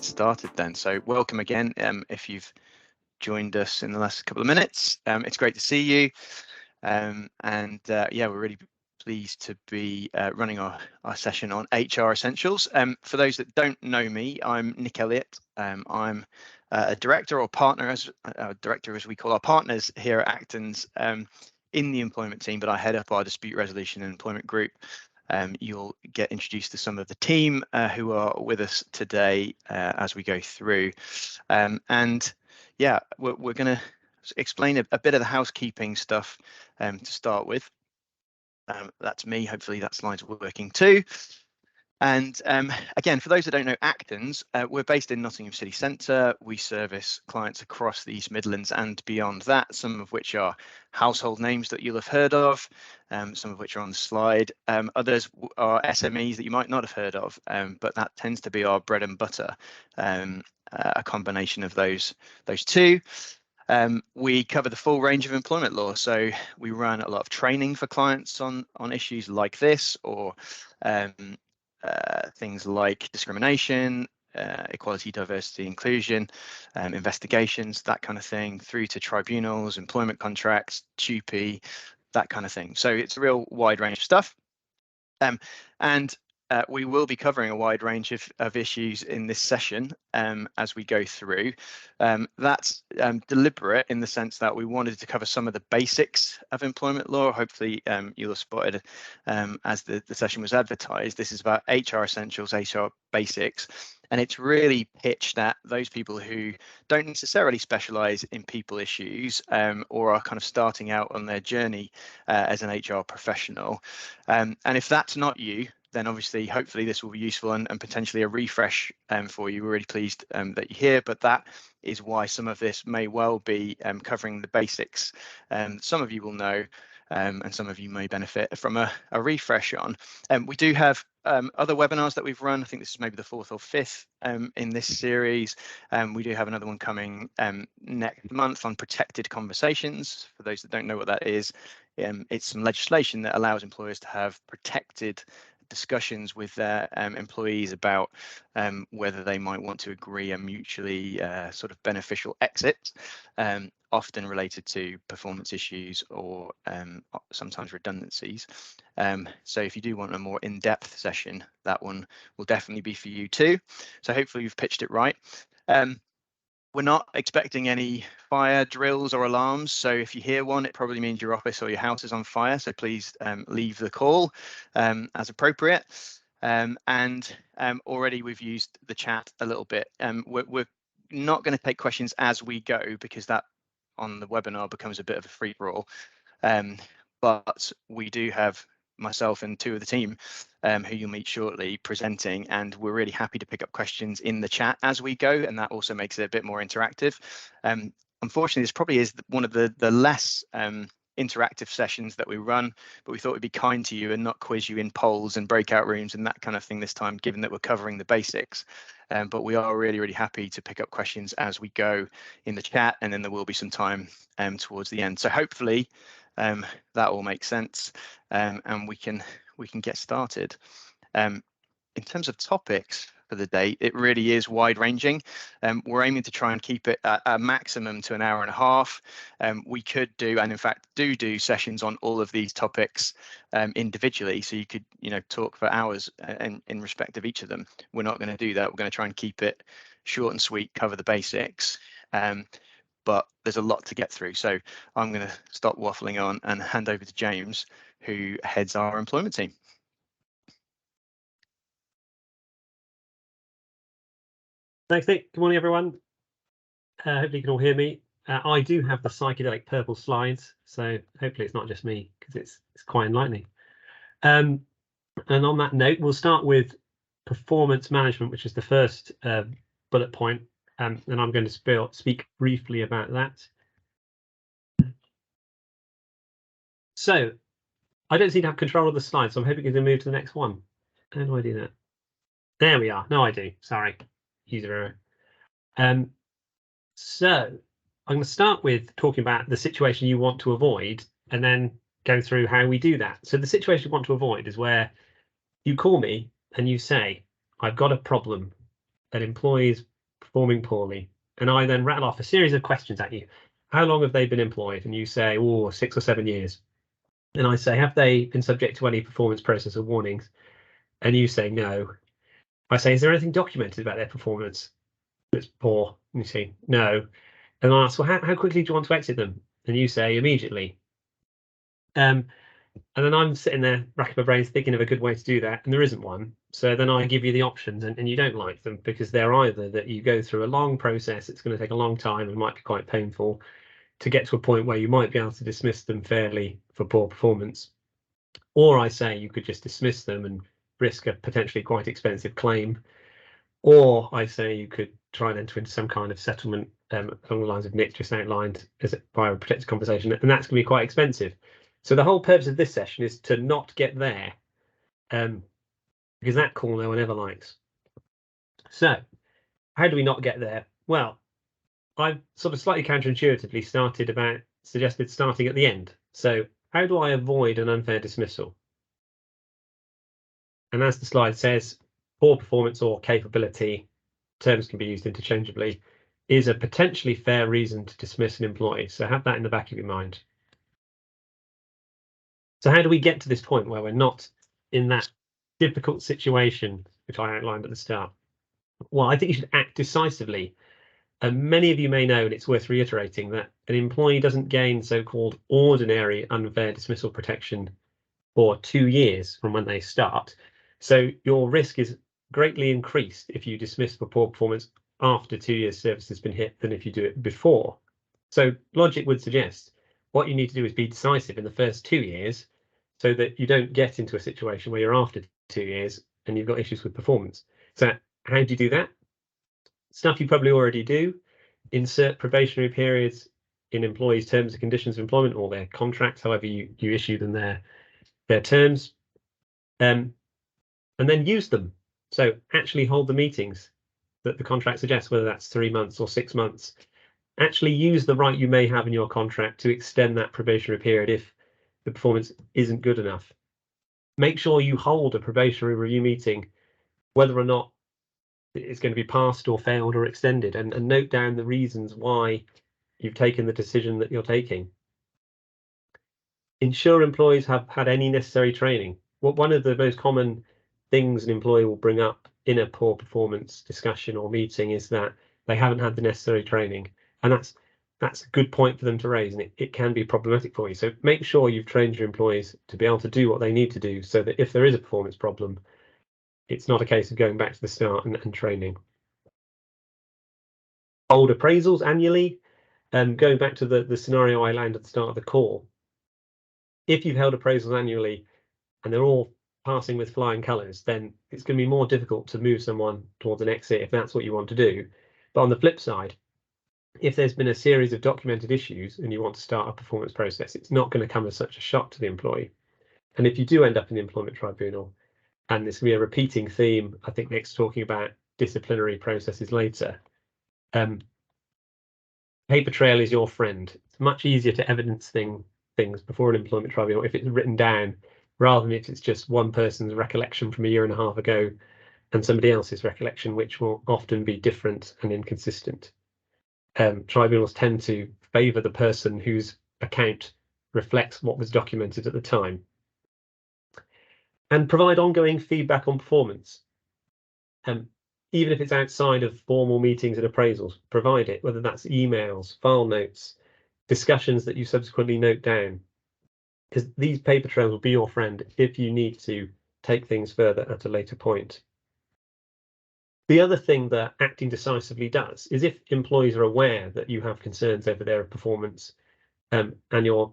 get started then. So welcome again. If you've joined us in the last couple of minutes, it's great to see you. Yeah, we're really pleased to be running our session on HR Essentials. For those that don't know me, I'm Nick Elliott. I'm a director or partner, as we call our partners here at Acton's in the employment team, but I head up our dispute resolution and employment group. You'll get introduced to some of the team who are with us today as we go through. Yeah, we're going to explain a bit of the housekeeping stuff to start with. That's me. Hopefully that slide's working too. And again, for those that don't know Acton's, we're based in Nottingham City Centre. We service clients across the East Midlands and beyond that, some of which are household names that you'll have heard of, some of which are on the slide. Others are SMEs that you might not have heard of, but that tends to be our bread and butter, a combination of those two. We cover the full range of employment law, so we run a lot of training for clients on issues like this, or things like discrimination, equality, diversity, inclusion, investigations, that kind of thing, through to tribunals, employment contracts, TUPE, that kind of thing. So it's a real wide range of stuff. We will be covering a wide range of issues in this session as we go through. That's deliberate in the sense that we wanted to cover some of the basics of employment law. Hopefully you'll have spotted as the session was advertised, this is about HR essentials, HR basics, and it's really pitched at those people who don't necessarily specialise in people issues or are kind of starting out on their journey as an HR professional. And if that's not you, then obviously, hopefully this will be useful and potentially a refresh for you. We're really pleased that you're here, but that is why some of this may well be covering the basics. Some of you will know, and some of you may benefit from a refresh on. We do have other webinars that we've run. I think this is maybe the 4th or 5th in this series. We do have another one coming next month on protected conversations. For those that don't know what that is, it's some legislation that allows employers to have protected discussions with their employees about whether they might want to agree a mutually sort of beneficial exit, often related to performance issues or sometimes redundancies. So if you do want a more in-depth session, that one will definitely be for you too. So hopefully you've pitched it right. We're not expecting any fire drills or alarms, so if you hear one, it probably means your office or your house is on fire, so please leave the call as appropriate. Already we've used the chat a little bit. We're not going to take questions as we go, because that on the webinar becomes a bit of a free-for-all. But we do have myself and 2 of the team who you'll meet shortly presenting, and we're really happy to pick up questions in the chat as we go, and that also makes it a bit more interactive. Unfortunately, this probably is one of the less interactive sessions that we run, but we thought we'd be kind to you and not quiz you in polls and breakout rooms and that kind of thing this time, given that we're covering the basics. But we are really happy to pick up questions as we go in the chat, and then there will be some time towards the end. So hopefully that all makes sense, and we can get started. In terms of topics for the day, it really is wide-ranging. We're aiming to try and keep it at a maximum to an hour and a half. We could do, and in fact do sessions on all of these topics individually, so you could talk for hours in respect of each of them. We're not going to do that. We're going to try and keep it short and sweet, cover the basics. But there's a lot to get through, so I'm going to stop waffling on and hand over to James, who heads our employment team. Thanks, Nick. Good morning, everyone. Hopefully you can all hear me. I do have the psychedelic purple slides, so hopefully it's not just me, because it's quite enlightening. And on that note, we'll start with performance management, which is the first bullet point. And I'm going to speak briefly about that. So I don't seem to have control of the slides, so I'm hoping to move to the next one. How do I do that? There we are. No, I do. Sorry. User error. So I'm going to start with talking about the situation you want to avoid, and then going through how we do that. So the situation you want to avoid is where you call me and you say, I've got a problem. An employee is performing poorly, and I then rattle off a series of questions at you. How long have they been employed? And you say, oh, 6 or 7 years. And I say, have they been subject to any performance process or warnings? And you say no. I say, is there anything documented about their performance that's poor? And you say no. And I ask, well, how quickly do you want to exit them? And you say immediately. And then I'm sitting there racking my brains thinking of a good way to do that, and there isn't one. So then I give you the options, and you don't like them because they're either that you go through a long process, it's going to take a long time and might be quite painful to get to a point where you might be able to dismiss them fairly for poor performance. Or I say you could just dismiss them and risk a potentially quite expensive claim. Or I say you could try and enter into some kind of settlement along the lines of Nick just outlined as via a protected conversation, and that's going to be quite expensive. So the whole purpose of this session is to not get there, because that call no one ever likes. So how do we not get there? Well, I've sort of slightly counterintuitively suggested starting at the end. So how do I avoid an unfair dismissal? And as the slide says, poor performance or capability, terms can be used interchangeably, is a potentially fair reason to dismiss an employee. So have that in the back of your mind. So how do we get to this point where we're not in that difficult situation, which I outlined at the start? Well, I think you should act decisively. And many of you may know, and it's worth reiterating, that an employee doesn't gain so-called ordinary unfair dismissal protection for 2 years from when they start. So your risk is greatly increased if you dismiss for poor performance after 2 years service has been hit than if you do it before. So logic would suggest what you need to do is be decisive in the first 2 years so that you don't get into a situation where you're after 2 years and you've got issues with performance. So how do you do that? Stuff you probably already do. Insert probationary periods in employees' terms and conditions of employment or their contracts, however you issue them their terms, and then use them. So actually hold the meetings that the contract suggests, whether that's 3 months or 6 months. Actually use the right you may have in your contract to extend that probationary period if the performance isn't good enough. Make sure you hold a probationary review meeting, whether or not it's going to be passed or failed or extended, and note down the reasons why you've taken the decision that you're taking. Ensure employees have had any necessary training. One of the most common things an employee will bring up in a poor performance discussion or meeting is that they haven't had the necessary training, and that's a good point for them to raise, and it can be problematic for you. So make sure you've trained your employees to be able to do what they need to do so that if there is a performance problem, it's not a case of going back to the start and training. Hold appraisals annually, and going back to the scenario I outlined at the start of the call. If you've held appraisals annually and they're all passing with flying colours, then it's going to be more difficult to move someone towards an exit if that's what you want to do. But on the flip side, if there's been a series of documented issues and you want to start a performance process, it's not going to come as such a shock to the employee. And if you do end up in the employment tribunal, and this will be a repeating theme, I think Nick's talking about disciplinary processes later, paper trail is your friend. It's much easier to evidence things before an employment tribunal if it's written down, rather than if it's just one person's recollection from a year and a half ago and somebody else's recollection, which will often be different and inconsistent. Tribunals tend to favour the person whose account reflects what was documented at the time. And provide ongoing feedback on performance. Even if it's outside of formal meetings and appraisals, provide it, whether that's emails, file notes, discussions that you subsequently note down, because these paper trails will be your friend if you need to take things further at a later point. The other thing that acting decisively does is if employees are aware that you have concerns over their performance, and you're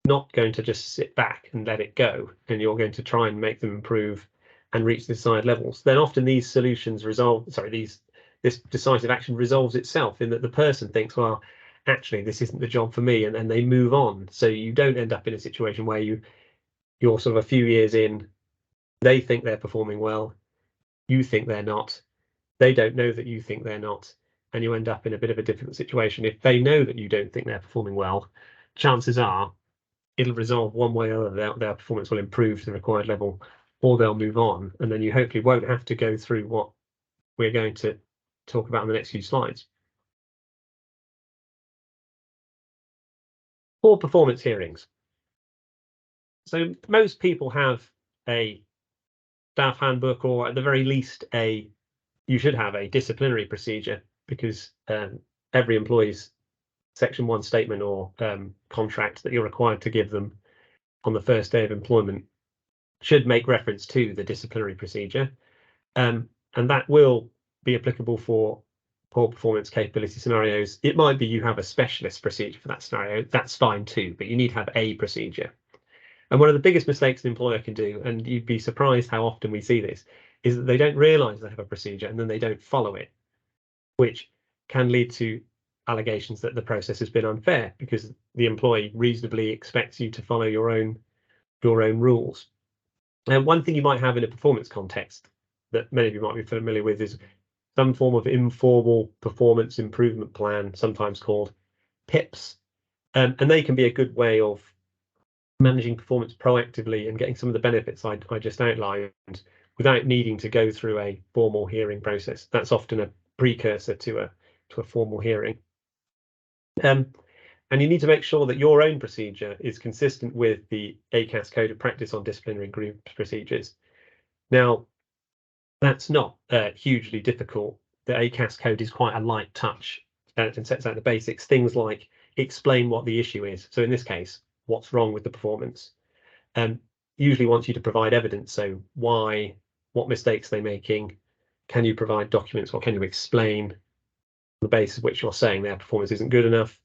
not going to just sit back and let it go, and you're going to try and make them improve and reach the desired levels, then often these solutions this decisive action resolves itself in that the person thinks, well, actually, this isn't the job for me, and they move on. So you don't end up in a situation where you're sort of a few years in, they think they're performing well, you think they're not, they don't know that you think they're not, and you end up in a bit of a difficult situation. If they know that you don't think they're performing well, chances are it'll resolve one way or other. Their performance will improve to the required level, or they'll move on, and then you hopefully won't have to go through what we're going to talk about in the next few slides. Poor performance hearings. So most people have a staff handbook, or at the very least you should have a disciplinary procedure, because every employee's Section 1 statement or contract that you're required to give them on the first day of employment should make reference to the disciplinary procedure, and that will be applicable for poor performance capability scenarios. It might be you have a specialist procedure for that scenario, that's fine too, but you need to have a procedure. And one of the biggest mistakes an employer can do, and you'd be surprised how often we see this, is that they don't realise they have a procedure and then they don't follow it, which can lead to allegations that the process has been unfair because the employee reasonably expects you to follow your own rules. And one thing you might have in a performance context that many of you might be familiar with is some form of informal performance improvement plan, sometimes called PIPs. And they can be a good way of managing performance proactively and getting some of the benefits I just outlined without needing to go through a formal hearing process. That's often a precursor to a formal hearing. And you need to make sure that your own procedure is consistent with the ACAS Code of Practice on Disciplinary and Grievance Procedures. Now, that's not hugely difficult. The ACAS code is quite a light touch and sets out the basics. Things like explain what the issue is. So in this case, what's wrong with the performance? Usually wants you to provide evidence. So why, what mistakes they're making? Can you provide documents, or can you explain the basis of which you're saying their performance isn't good enough?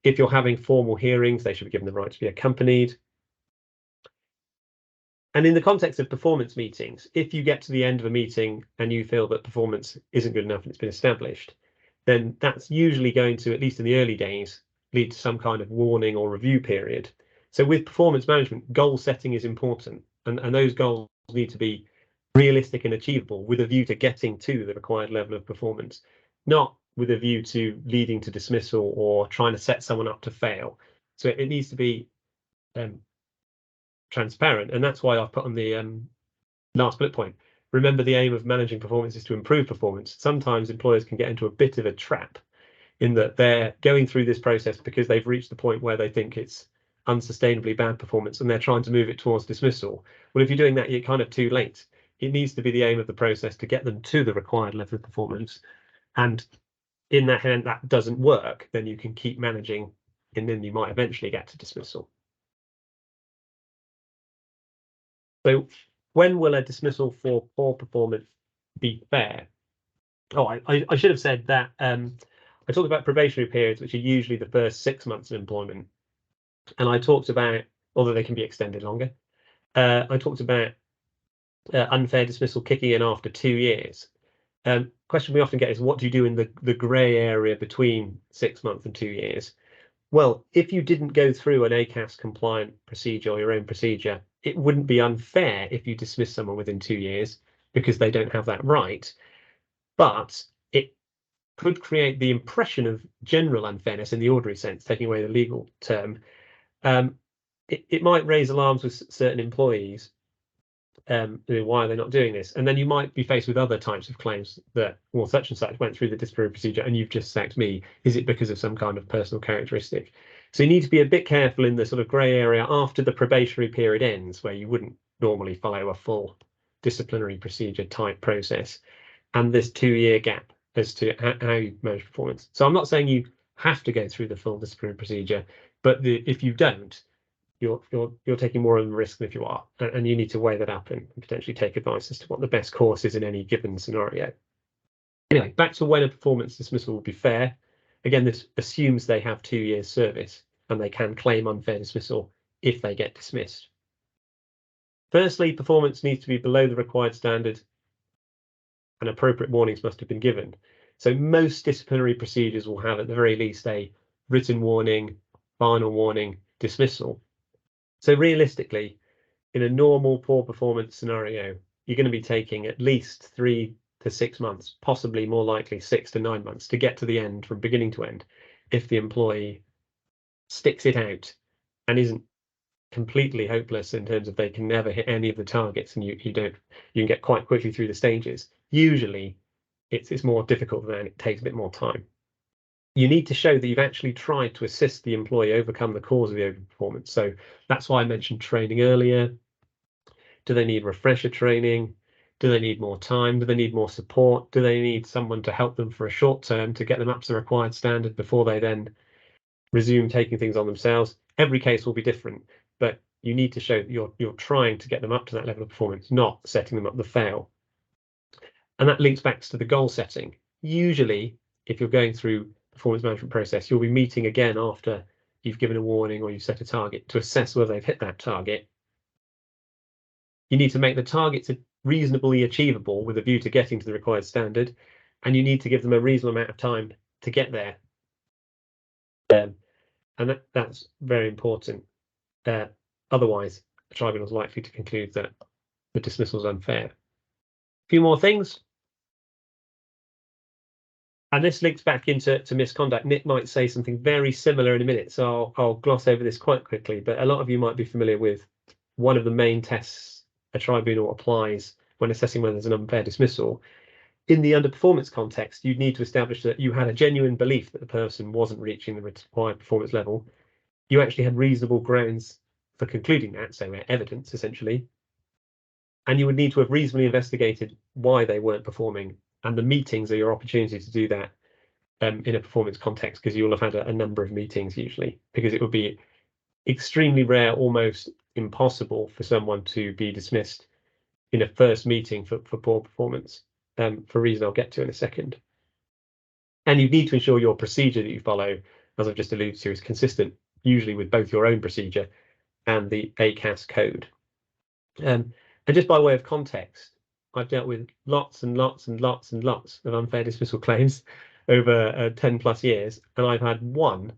If you're having formal hearings, they should be given the right to be accompanied. And in the context of performance meetings, if you get to the end of a meeting and you feel that performance isn't good enough and it's been established, then that's usually going to, at least in the early days, lead to some kind of warning or review period. So with performance management, goal setting is important, and those goals need to be realistic and achievable with a view to getting to the required level of performance, not with a view to leading to dismissal or trying to set someone up to fail. So it needs to be transparent, and that's why I've put on the last bullet point. Remember, the aim of managing performance is to improve performance. Sometimes employers can get into a bit of a trap in that they're going through this process because they've reached the point where they think it's unsustainably bad performance and they're trying to move it towards dismissal. Well, if you're doing that, you're kind of too late. It needs to be the aim of the process to get them to the required level of performance. And in that hand, that doesn't work, then you can keep managing, and then you might eventually get to dismissal. So when will a dismissal for poor performance be fair? Oh, I should have said that I talked about probationary periods, which are usually the first 6 months of employment. And I talked about, although they can be extended longer, I talked about unfair dismissal kicking in after 2 years. Question we often get is, what do you do in the grey area between 6 months and 2 years? Well, if you didn't go through an ACAS compliant procedure or your own procedure, it wouldn't be unfair if you dismiss someone within 2 years because they don't have that right. But it could create the impression of general unfairness in the ordinary sense, taking away the legal term. It might raise alarms with certain employees. Why are they not doing this? And then you might be faced with other types of claims that, well, such and such went through the disciplinary procedure and you've just sacked me. Is it because of some kind of personal characteristic? So you need to be a bit careful in the sort of grey area after the probationary period ends, where you wouldn't normally follow a full disciplinary procedure type process, and this 2-year gap as to how you manage performance. So I'm not saying you have to go through the full disciplinary procedure, but if you don't, you're taking more of a risk than if you are, and you need to weigh that up and potentially take advice as to what the best course is in any given scenario. Anyway, back to when a performance dismissal will be fair. Again, this assumes they have 2 years service and they can claim unfair dismissal if they get dismissed. Firstly, performance needs to be below the required standard and appropriate warnings must have been given. So most disciplinary procedures will have at the very least a written warning, final warning, dismissal. So realistically, in a normal poor performance scenario, you're going to be taking at least 3 to 6 months, possibly more likely 6 to 9 months to get to the end from beginning to end, if the employee sticks it out and isn't completely hopeless in terms of they can never hit any of the targets, and you can get quite quickly through the stages. Usually it's more difficult than that, and it takes a bit more time. You need to show that you've actually tried to assist the employee overcome the cause of the overperformance. So that's why I mentioned training earlier. Do they need refresher training? Do they need more time? Do they need more support? Do they need someone to help them for a short term to get them up to the required standard before they then resume taking things on themselves? Every case will be different, but you need to show that you're trying to get them up to that level of performance, not setting them up to fail. And that links back to the goal setting. Usually, if you're going through performance management process, you'll be meeting again after you've given a warning or you've set a target to assess whether they've hit that target. You need to make the targets reasonably achievable with a view to getting to the required standard, and you need to give them a reasonable amount of time to get there. And that's very important. Otherwise, the tribunal is likely to conclude that the dismissal is unfair. A few more things. And this links back into misconduct. Nick might say something very similar in a minute, so I'll gloss over this quite quickly. But a lot of you might be familiar with one of the main tests a tribunal applies when assessing whether there's an unfair dismissal. In the underperformance context, you'd need to establish that you had a genuine belief that the person wasn't reaching the required performance level. You actually had reasonable grounds for concluding that, so evidence essentially. And you would need to have reasonably investigated why they weren't performing. And the meetings are your opportunity to do that in a performance context, because you'll have had a number of meetings usually, because it would be extremely rare, almost impossible for someone to be dismissed in a first meeting for poor performance, for a reason I'll get to in a second. And you need to ensure your procedure that you follow, as I've just alluded to, is consistent, usually with both your own procedure and the ACAS code. And just by way of context, I've dealt with lots and lots and lots and lots of unfair dismissal claims over 10 plus years, and I've had one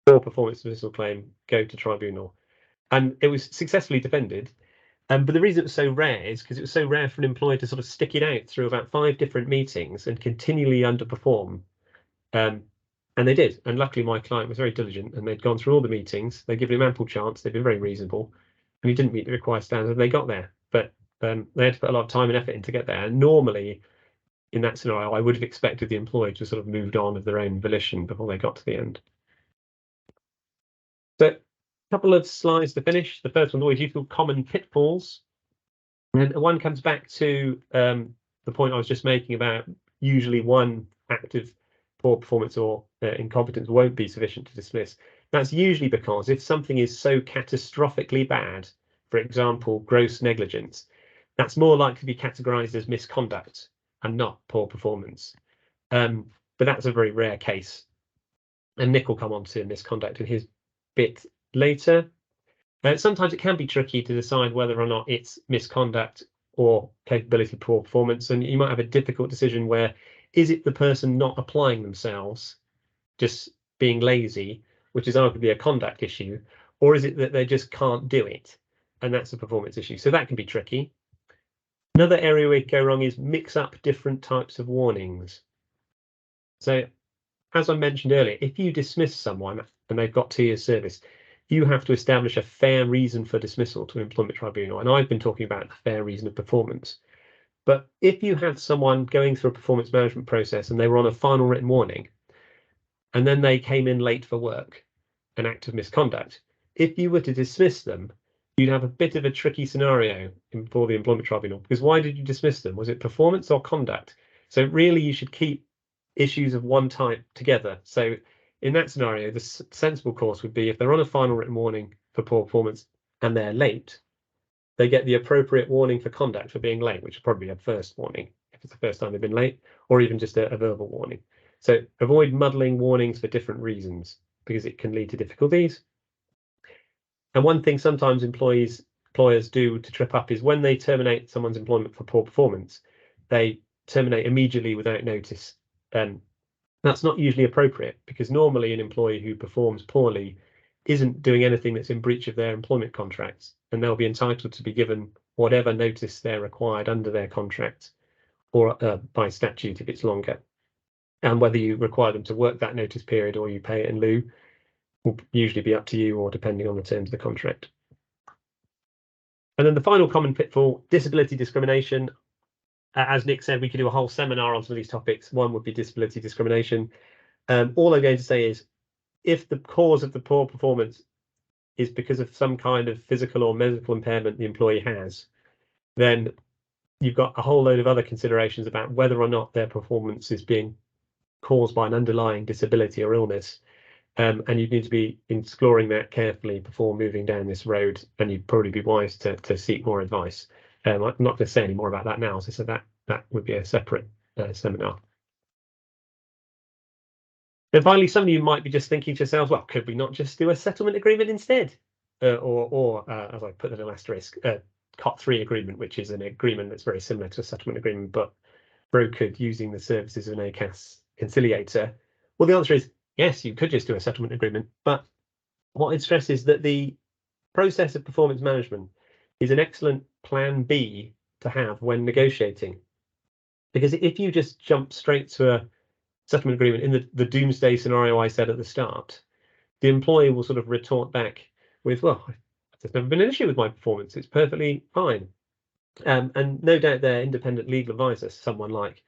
poor performance dismissal claim go to tribunal, and it was successfully defended. But the reason it was so rare is because it was so rare for an employer to sort of stick it out through about 5 different meetings and continually underperform. And they did. And luckily, my client was very diligent, and they'd gone through all the meetings. They'd given him ample chance. They'd been very reasonable, and he didn't meet the required standard, and they got there. But they had to put a lot of time and effort in to get there. And normally, in that scenario, I would have expected the employee to sort of moved on of their own volition before they got to the end. So a couple of slides to finish. The first one, always useful, common pitfalls. And one comes back to the point I was just making about usually one act of poor performance or incompetence won't be sufficient to dismiss. That's usually because if something is so catastrophically bad, for example, gross negligence, that's more likely to be categorized as misconduct and not poor performance. But that's a very rare case. And Nick will come on to misconduct in his bit later. Sometimes it can be tricky to decide whether or not it's misconduct or capability of poor performance. And you might have a difficult decision where, is it the person not applying themselves, just being lazy, which is arguably a conduct issue, or is it that they just can't do it? And that's a performance issue. So that can be tricky. Another area where it can go wrong is mix up different types of warnings. So as I mentioned earlier, if you dismiss someone and they've got 2 years service, you have to establish a fair reason for dismissal to an employment tribunal. And I've been talking about the fair reason of performance. But if you had someone going through a performance management process and they were on a final written warning, and then they came in late for work, an act of misconduct, if you were to dismiss them, you'd have a bit of a tricky scenario before the employment tribunal, because why did you dismiss them? Was it performance or conduct? So really you should keep issues of one type together. So in that scenario, the sensible course would be if they're on a final written warning for poor performance and they're late, they get the appropriate warning for conduct for being late, which would probably be a first warning if it's the first time they've been late, or even just a verbal warning. So avoid muddling warnings for different reasons, because it can lead to difficulties. And one thing sometimes employers do to trip up is when they terminate someone's employment for poor performance, they terminate immediately without notice. That's not usually appropriate, because normally an employee who performs poorly isn't doing anything that's in breach of their employment contracts, and they'll be entitled to be given whatever notice they're required under their contract or by statute if it's longer. And whether you require them to work that notice period or you pay it in lieu will usually be up to you, or depending on the terms of the contract. And then the final common pitfall, disability discrimination. as Nick said, we could do a whole seminar on some of these topics. One would be disability discrimination. All I'm going to say is, if the cause of the poor performance is because of some kind of physical or medical impairment the employee has, then you've got a whole load of other considerations about whether or not their performance is being caused by an underlying disability or illness. And you need to be exploring that carefully before moving down this road, and you'd probably be wise to seek more advice. I'm not going to say any more about that now, so that would be a separate seminar. And finally, some of you might be just thinking to yourselves, well, could we not just do a settlement agreement instead? Or as I put in an asterisk, COT3 agreement, which is an agreement that's very similar to a settlement agreement, but brokered using the services of an ACAS conciliator. Well, the answer is yes, you could just do a settlement agreement, but what I'd stress is that the process of performance management is an excellent plan B to have when negotiating. Because if you just jump straight to a settlement agreement in the doomsday scenario I said at the start, the employee will sort of retort back with, well, there's never been an issue with my performance, it's perfectly fine. And no doubt their independent legal advisor, someone like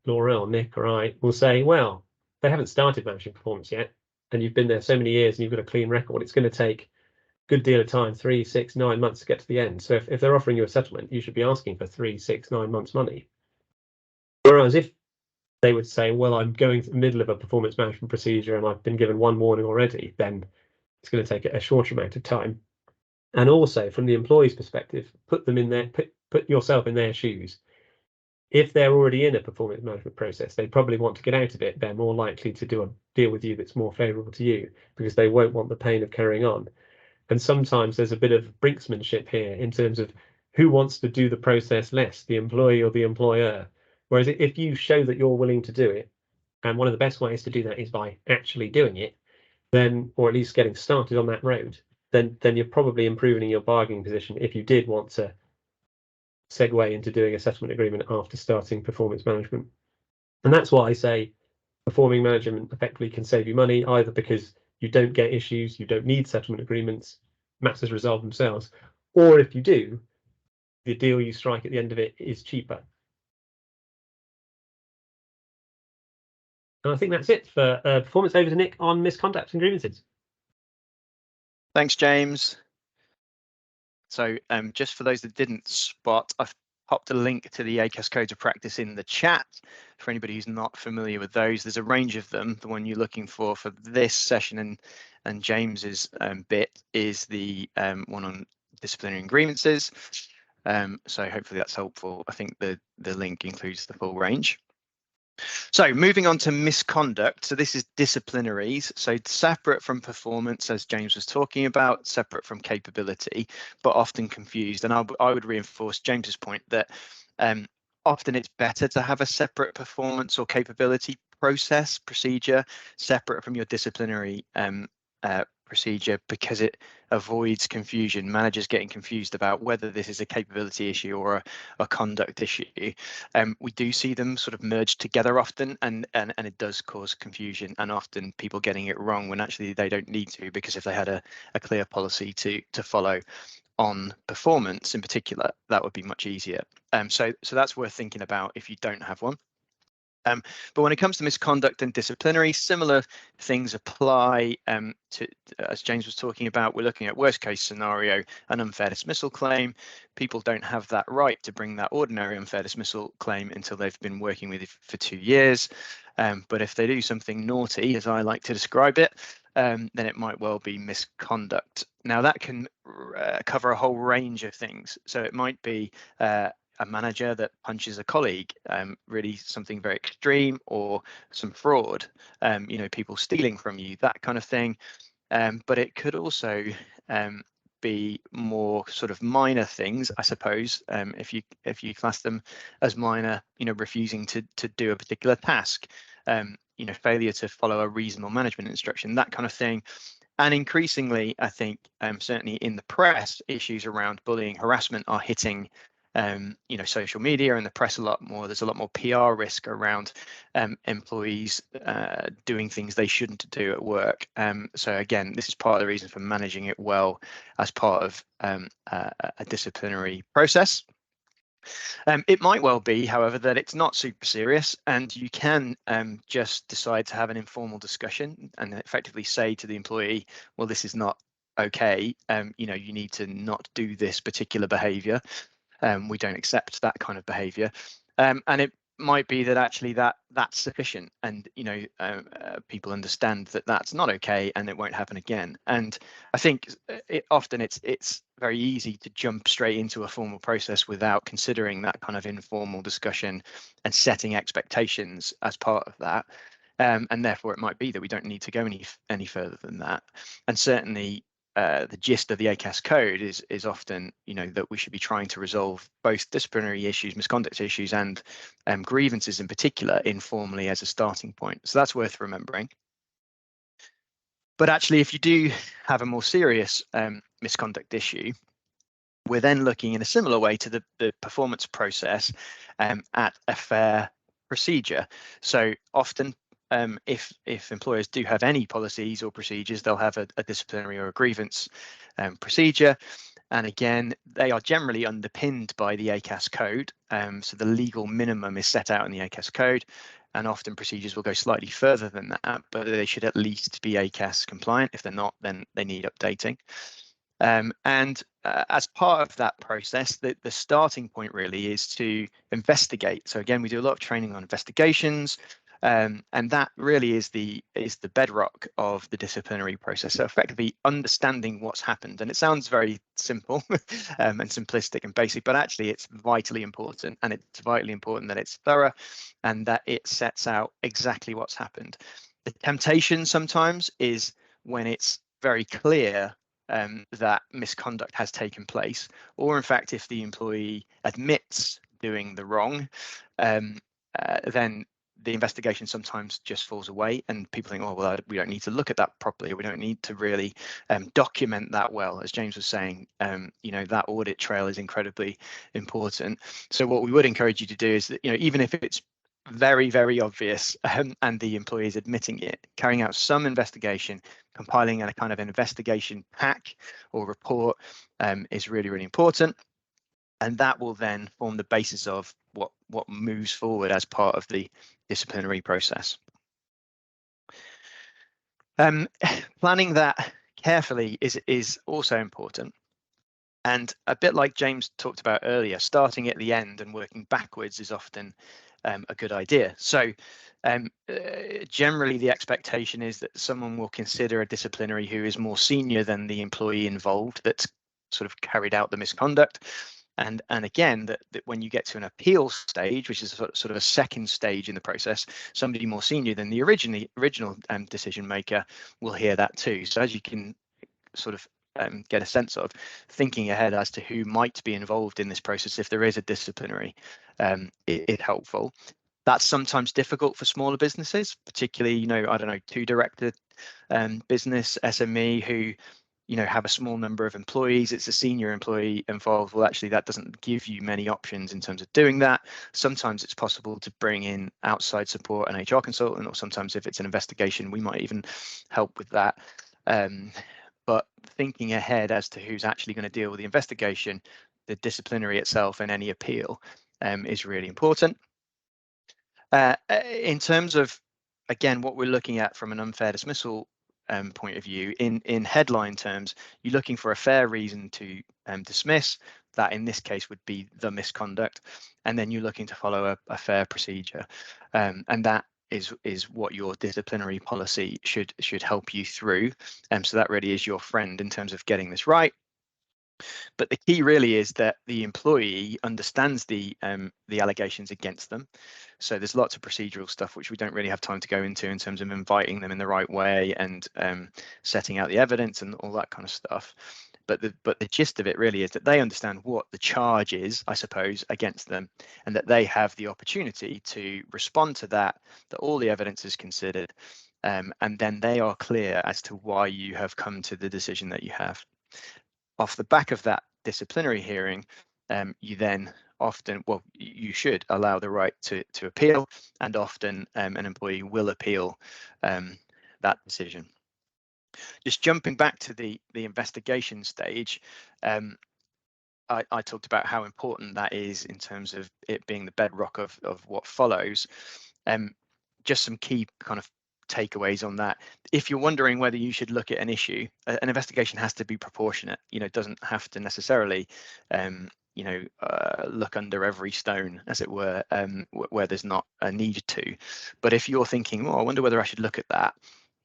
Laura or Nick or I, will say, well, they haven't started managing performance yet, and you've been there so many years and you've got a clean record, it's going to take a good deal of time, 3, 6, 9 months to get to the end. So if they're offering you a settlement, you should be asking for 3, 6, 9 months money. Whereas if they would say, well, I'm going to the middle of a performance management procedure and I've been given one warning already, then it's going to take a shorter amount of time. And also from the employee's perspective, put them in their, put yourself in their shoes. If they're already in a performance management process, they probably want to get out of it. They're more likely to do a deal with you that's more favourable to you because they won't want the pain of carrying on. And sometimes there's a bit of brinksmanship here in terms of who wants to do the process less, the employee or the employer. Whereas if you show that you're willing to do it, and one of the best ways to do that is by actually doing it, then, or at least getting started on that road, then you're probably improving your bargaining position if you did want to segue into doing a settlement agreement after starting performance management. And that's why I say performing management effectively can save you money, either because you don't get issues, you don't need settlement agreements, matters resolve themselves, or if you do, the deal you strike at the end of it is cheaper. And I think that's it for performance. Over to Nick on misconduct and grievances. Thanks, James. So just for those that didn't spot, I've popped a link to the ACAS codes of practice in the chat for anybody who's not familiar with those. There's a range of them. The one you're looking for this session and James's bit is the one on disciplinary and grievances. So hopefully that's helpful. I think the link includes the full range. So moving on to misconduct. So this is disciplinaries. So separate from performance, as James was talking about, separate from capability, but often confused. And I would reinforce James's point that often it's better to have a separate performance or capability procedure separate from your disciplinary procedure, because it avoids confusion, managers getting confused about whether this is a capability issue or a conduct issue. We do see them sort of merged together often, and it does cause confusion, and often people getting it wrong when actually they don't need to, because if they had a clear policy to follow on performance in particular, that would be much easier. So that's worth thinking about if you don't have one. But when it comes to misconduct and disciplinary, similar things apply to, as James was talking about, we're looking at worst case scenario, an unfair dismissal claim. People don't have that right to bring that ordinary unfair dismissal claim until they've been working with you for 2 years. But if they do something naughty, as I like to describe it, then it might well be misconduct. Now that can cover a whole range of things. So it might be a manager that punches a colleague, really something very extreme, or some fraud, people stealing from you, that kind of thing. But it could also be more sort of minor things, I suppose, if you class them as minor, refusing to do a particular task, failure to follow a reasonable management instruction, that kind of thing. And increasingly, I think, certainly in the press, issues around bullying, harassment are hitting social media and the press a lot more. There's a lot more PR risk around employees doing things they shouldn't do at work. So again, this is part of the reason for managing it well as part of a disciplinary process. It might well be, however, that it's not super serious, and you can just decide to have an informal discussion and effectively say to the employee, well, this is not okay. You know, you need to not do this particular behavior. We don't accept that kind of behavior. And it might be that actually that's sufficient, and you know, people understand that that's not okay and it won't happen again. And I think often it's very easy to jump straight into a formal process without considering that kind of informal discussion and setting expectations as part of that. And therefore it might be that we don't need to go any further than that. And certainly the gist of the ACAS code is often, you know, that we should be trying to resolve both disciplinary issues, misconduct issues, and grievances in particular informally as a starting point. So that's worth remembering. But actually, if you do have a more serious misconduct issue, we're then looking in a similar way to the performance process at a fair procedure. So often, if employers do have any policies or procedures, they'll have a disciplinary or a grievance procedure. And again, they are generally underpinned by the ACAS code. So the legal minimum is set out in the ACAS code, and often procedures will go slightly further than that, but they should at least be ACAS compliant. If they're not, then they need updating. And as part of that process, the starting point really is to investigate. So again, we do a lot of training on investigations, and that really is the bedrock of the disciplinary process. So effectively understanding what's happened. And it sounds very simple and simplistic and basic, but actually it's vitally important. And it's vitally important that it's thorough and that it sets out exactly what's happened. The temptation sometimes is when it's very clear that misconduct has taken place, or in fact, if the employee admits doing the wrong, then the investigation sometimes just falls away, and people think, oh, well, we don't need to look at that properly. We don't need to really document that well. As James was saying, you know, that audit trail is incredibly important. So what we would encourage you to do is that, you know, even if it's very, very obvious and the employee is admitting it, carrying out some investigation, compiling a kind of investigation pack or report is really, really important. And that will then form the basis of what moves forward as part of the disciplinary process. Planning that carefully is also important. And a bit like James talked about earlier, starting at the end and working backwards is often a good idea. So generally the expectation is that someone will consider a disciplinary who is more senior than the employee involved that's sort of carried out the misconduct. And again, that when you get to an appeal stage, which is sort of a second stage in the process, somebody more senior than the original decision maker will hear that too. So as you can sort of get a sense of, thinking ahead as to who might be involved in this process if there is a disciplinary is helpful. That's sometimes difficult for smaller businesses, particularly, you know, I don't know, two-directed business, SME, who, you know, have a small number of employees. It's a senior employee involved. Well, actually, that doesn't give you many options in terms of doing that. Sometimes it's possible to bring in outside support, an HR consultant, or sometimes if it's an investigation, we might even help with that. But thinking ahead as to who's actually going to deal with the investigation, the disciplinary itself, and any appeal is really important. In terms of, again, what we're looking at from an unfair dismissal point of view, in headline terms, you're looking for a fair reason to dismiss. That in this case would be the misconduct, and then you're looking to follow a fair procedure, and that is what your disciplinary policy should help you through. So that really is your friend in terms of getting this right. But the key really is that the employee understands the allegations against them. So there's lots of procedural stuff which we don't really have time to go into in terms of inviting them in the right way and setting out the evidence and all that kind of stuff. But the gist of it really is that they understand what the charge is, I suppose, against them, and that they have the opportunity to respond to that all the evidence is considered, and then they are clear as to why you have come to the decision that you have. Off the back of that disciplinary hearing, you then often, well, you should allow the right to appeal, and often an employee will appeal that decision. Just jumping back to the investigation stage, I talked about how important that is in terms of it being the bedrock of what follows. Just some key kind of takeaways on that. If you're wondering whether you should look at an issue, an investigation has to be proportionate. It doesn't have to necessarily look under every stone, as it were, where there's not a need to. But if you're thinking, I wonder whether I should look at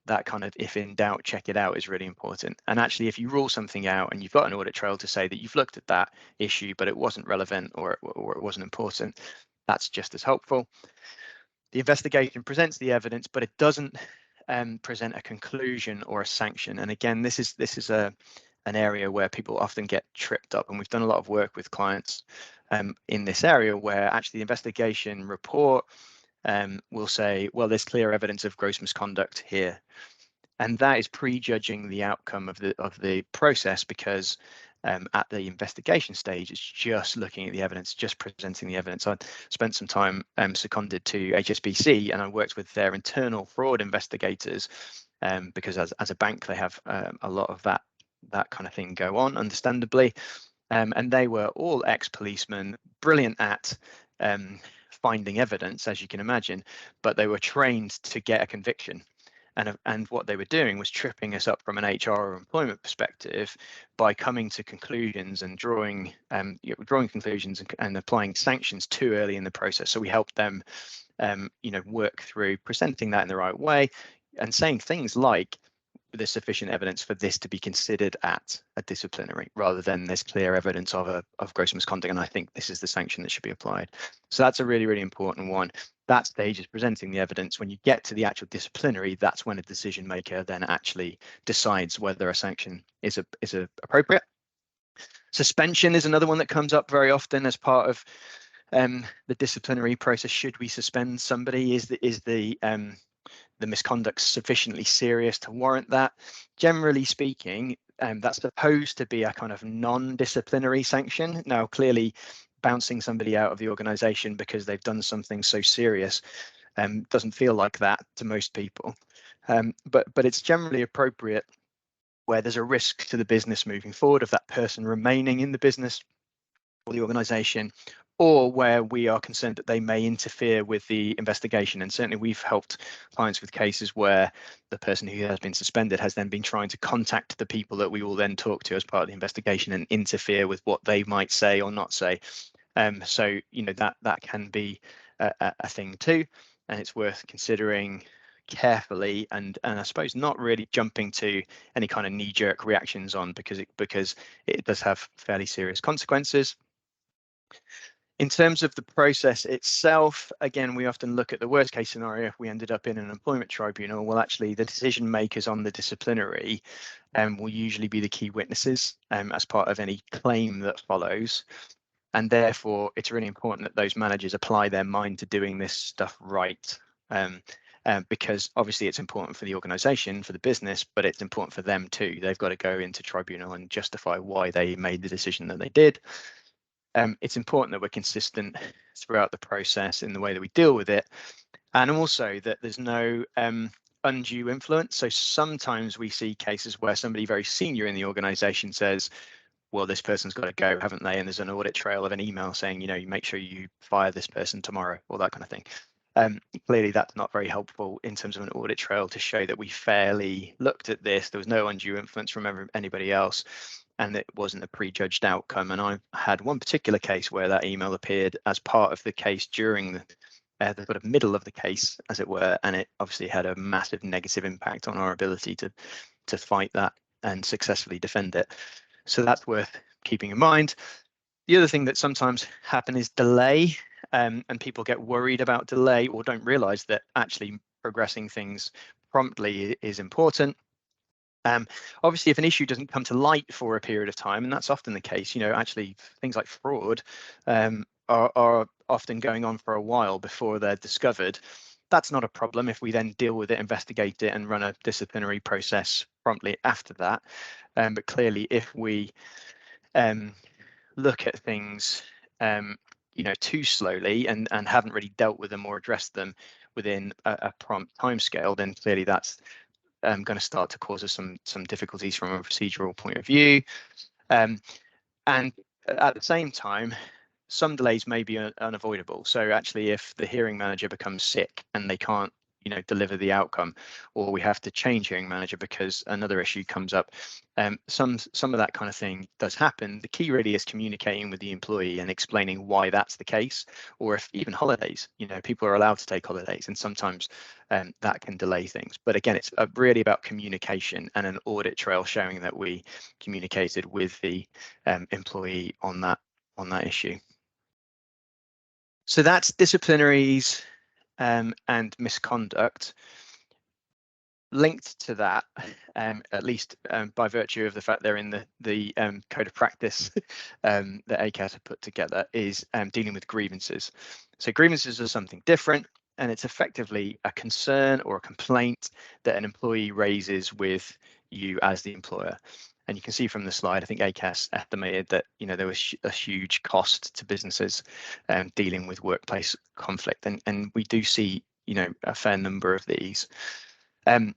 that kind of, if in doubt, check it out, is really important. And actually, if you rule something out and you've got an audit trail to say that you've looked at that issue, but it wasn't relevant or it wasn't important, that's just as helpful. The investigation presents the evidence, but it doesn't present a conclusion or a sanction. And again, this is an area where people often get tripped up, and we've done a lot of work with clients in this area where actually the investigation report will say, well, there's clear evidence of gross misconduct here, and that is prejudging the outcome of the process, because at the investigation stage, it's just looking at the evidence, just presenting the evidence. I spent some time seconded to HSBC, and I worked with their internal fraud investigators, because as a bank, they have a lot of that kind of thing go on, understandably. And they were all ex-policemen, brilliant at finding evidence, as you can imagine, but they were trained to get a conviction. And what they were doing was tripping us up from an HR or employment perspective by coming to conclusions and drawing conclusions and applying sanctions too early in the process. So we helped them, work through presenting that in the right way and saying things like, there's sufficient evidence for this to be considered at a disciplinary, rather than there's clear evidence of gross misconduct, and I think this is the sanction that should be applied. So that's a really, really important one. That stage is presenting the evidence. When you get to the actual disciplinary, that's when a decision maker then actually decides whether a sanction is appropriate. Suspension is another one that comes up very often as part of the disciplinary process. Should we suspend somebody? Is the misconduct sufficiently serious to warrant that? Generally speaking, that's supposed to be a kind of non-disciplinary sanction. Now, clearly, bouncing somebody out of the organisation because they've done something so serious doesn't feel like that to most people. But it's generally appropriate where there's a risk to the business moving forward of that person remaining in the business or the organisation, or where we are concerned that they may interfere with the investigation. And certainly we've helped clients with cases where the person who has been suspended has then been trying to contact the people that we will then talk to as part of the investigation and interfere with what they might say or not say. So that can be a thing too, and it's worth considering carefully, and I suppose not really jumping to any kind of knee-jerk reactions on, because it does have fairly serious consequences. In terms of the process itself, again, we often look at the worst case scenario. If we ended up in an employment tribunal, well, actually the decision makers on the disciplinary will usually be the key witnesses as part of any claim that follows. And therefore, it's really important that those managers apply their mind to doing this stuff right. Because obviously it's important for the organisation, for the business, but it's important for them too. They've got to go into tribunal and justify why they made the decision that they did. It's important that we're consistent throughout the process in the way that we deal with it, and also that there's no undue influence. So sometimes we see cases where somebody very senior in the organisation says, well, this person's got to go, haven't they? And there's an audit trail of an email saying, you make sure you fire this person tomorrow, or that kind of thing. Clearly, that's not very helpful in terms of an audit trail to show that we fairly looked at this. There was no undue influence from anybody else, and it wasn't a prejudged outcome. And I had one particular case where that email appeared as part of the case during the sort of middle of the case, as it were, and it obviously had a massive negative impact on our ability to fight that and successfully defend it. So that's worth keeping in mind. The other thing that sometimes happen is delay, and people get worried about delay or don't realise that actually progressing things promptly is important. Obviously, if an issue doesn't come to light for a period of time, and that's often the case, actually things like fraud are often going on for a while before they're discovered. That's not a problem if we then deal with it, investigate it, and run a disciplinary process promptly after that. But clearly, if we look at things too slowly and haven't really dealt with them or addressed them within a prompt timescale, then clearly that's going to start to cause us some difficulties from a procedural point of view. And at the same time, some delays may be unavoidable. So actually, if the hearing manager becomes sick and they can't, deliver the outcome, or we have to change hearing manager because another issue comes up, some of that kind of thing does happen. The key really is communicating with the employee and explaining why that's the case, or if even holidays, people are allowed to take holidays, and sometimes that can delay things. But again, it's really about communication and an audit trail showing that we communicated with the employee on that issue. So that's disciplinaries and misconduct. Linked to that, at least by virtue of the fact they're in the code of practice that ACAS have put together, is dealing with grievances. So grievances are something different, and it's effectively a concern or a complaint that an employee raises with you as the employer. And you can see from the slide, I think ACAS estimated that there was a huge cost to businesses dealing with workplace conflict, and we do see a fair number of these. And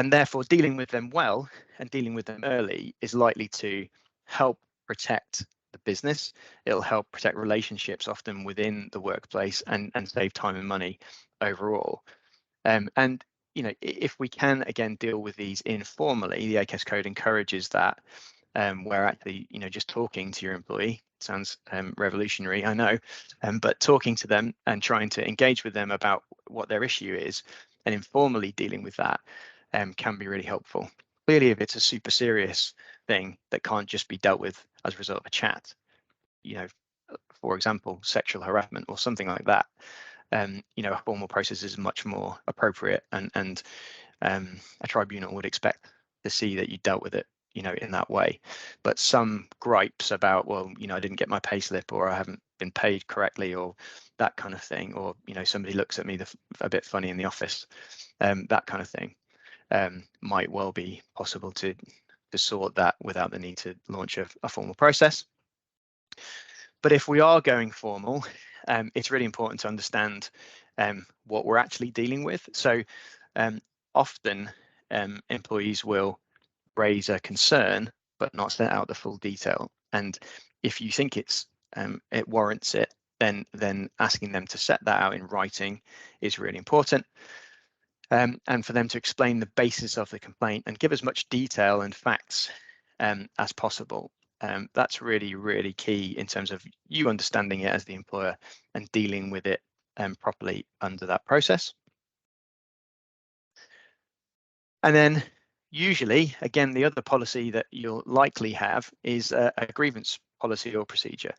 therefore, dealing with them well and dealing with them early is likely to help protect the business. It'll help protect relationships often within the workplace and save time and money overall. And if we can again deal with these informally, the ACAS code encourages that, where actually just talking to your employee sounds revolutionary, I know, but talking to them and trying to engage with them about what their issue is and informally dealing with that can be really helpful. Clearly, if it's a super serious thing that can't just be dealt with as a result of a chat, for example, sexual harassment or something like that, a formal process is much more appropriate, and a tribunal would expect to see that you dealt with it, in that way. But some gripes about, well, I didn't get my payslip, or I haven't been paid correctly, or that kind of thing, or somebody looks at me a bit funny in the office, that kind of thing, might well be possible to sort that without the need to launch a formal process. But if we are going formal, it's really important to understand what we're actually dealing with. So often employees will raise a concern but not set out the full detail. And if you think it warrants it, then asking them to set that out in writing is really important. And for them to explain the basis of the complaint and give as much detail and facts as possible. That's really, really key in terms of you understanding it as the employer and dealing with it properly under that process. And then usually, again, the other policy that you'll likely have is a grievance policy or procedure.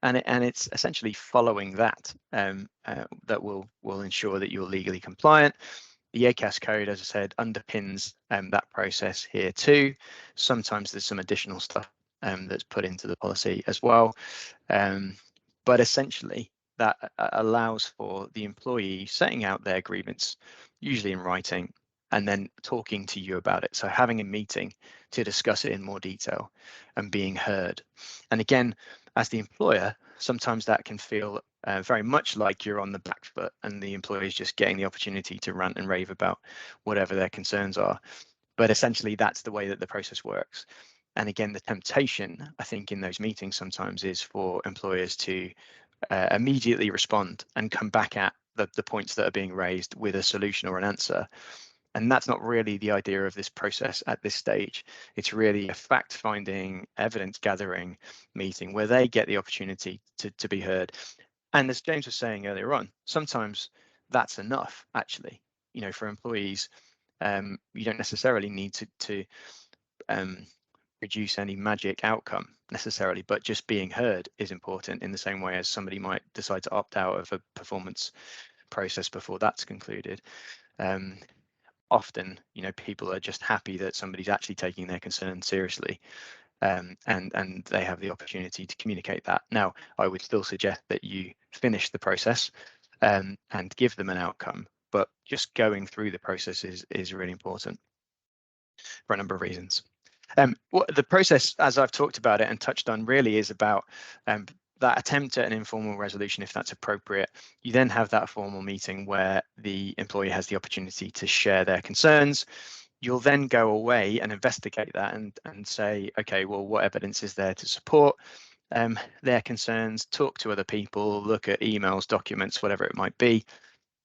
And it's essentially following that that will ensure that you're legally compliant. The ACAS code, as I said, underpins that process here too. Sometimes there's some additional stuff that's put into the policy as well. But essentially, that allows for the employee setting out their grievance, usually in writing, and then talking to you about it. So having a meeting to discuss it in more detail and being heard. And again, as the employer, sometimes that can feel very much like you're on the back foot and the employee is just getting the opportunity to rant and rave about whatever their concerns are. But essentially, that's the way that the process works. And again, the temptation, I think, in those meetings sometimes is for employers to immediately respond and come back at the points that are being raised with a solution or an answer. And that's not really the idea of this process at this stage. It's really a fact-finding, evidence-gathering meeting where they get the opportunity to be heard. And as James was saying earlier on, sometimes that's enough, actually. For employees, you don't necessarily need to produce any magic outcome necessarily, but just being heard is important in the same way as somebody might decide to opt out of a performance process before that's concluded. Often, people are just happy that somebody's actually taking their concern seriously, and they have the opportunity to communicate that. Now, I would still suggest that you finish the process and give them an outcome, but just going through the process is really important for a number of reasons. What the process, as I've talked about it and touched on, really is about that attempt at an informal resolution, if that's appropriate. You then have that formal meeting where the employee has the opportunity to share their concerns. You'll then go away and investigate that and say, okay, well, what evidence is there to support their concerns, talk to other people, look at emails, documents, whatever it might be,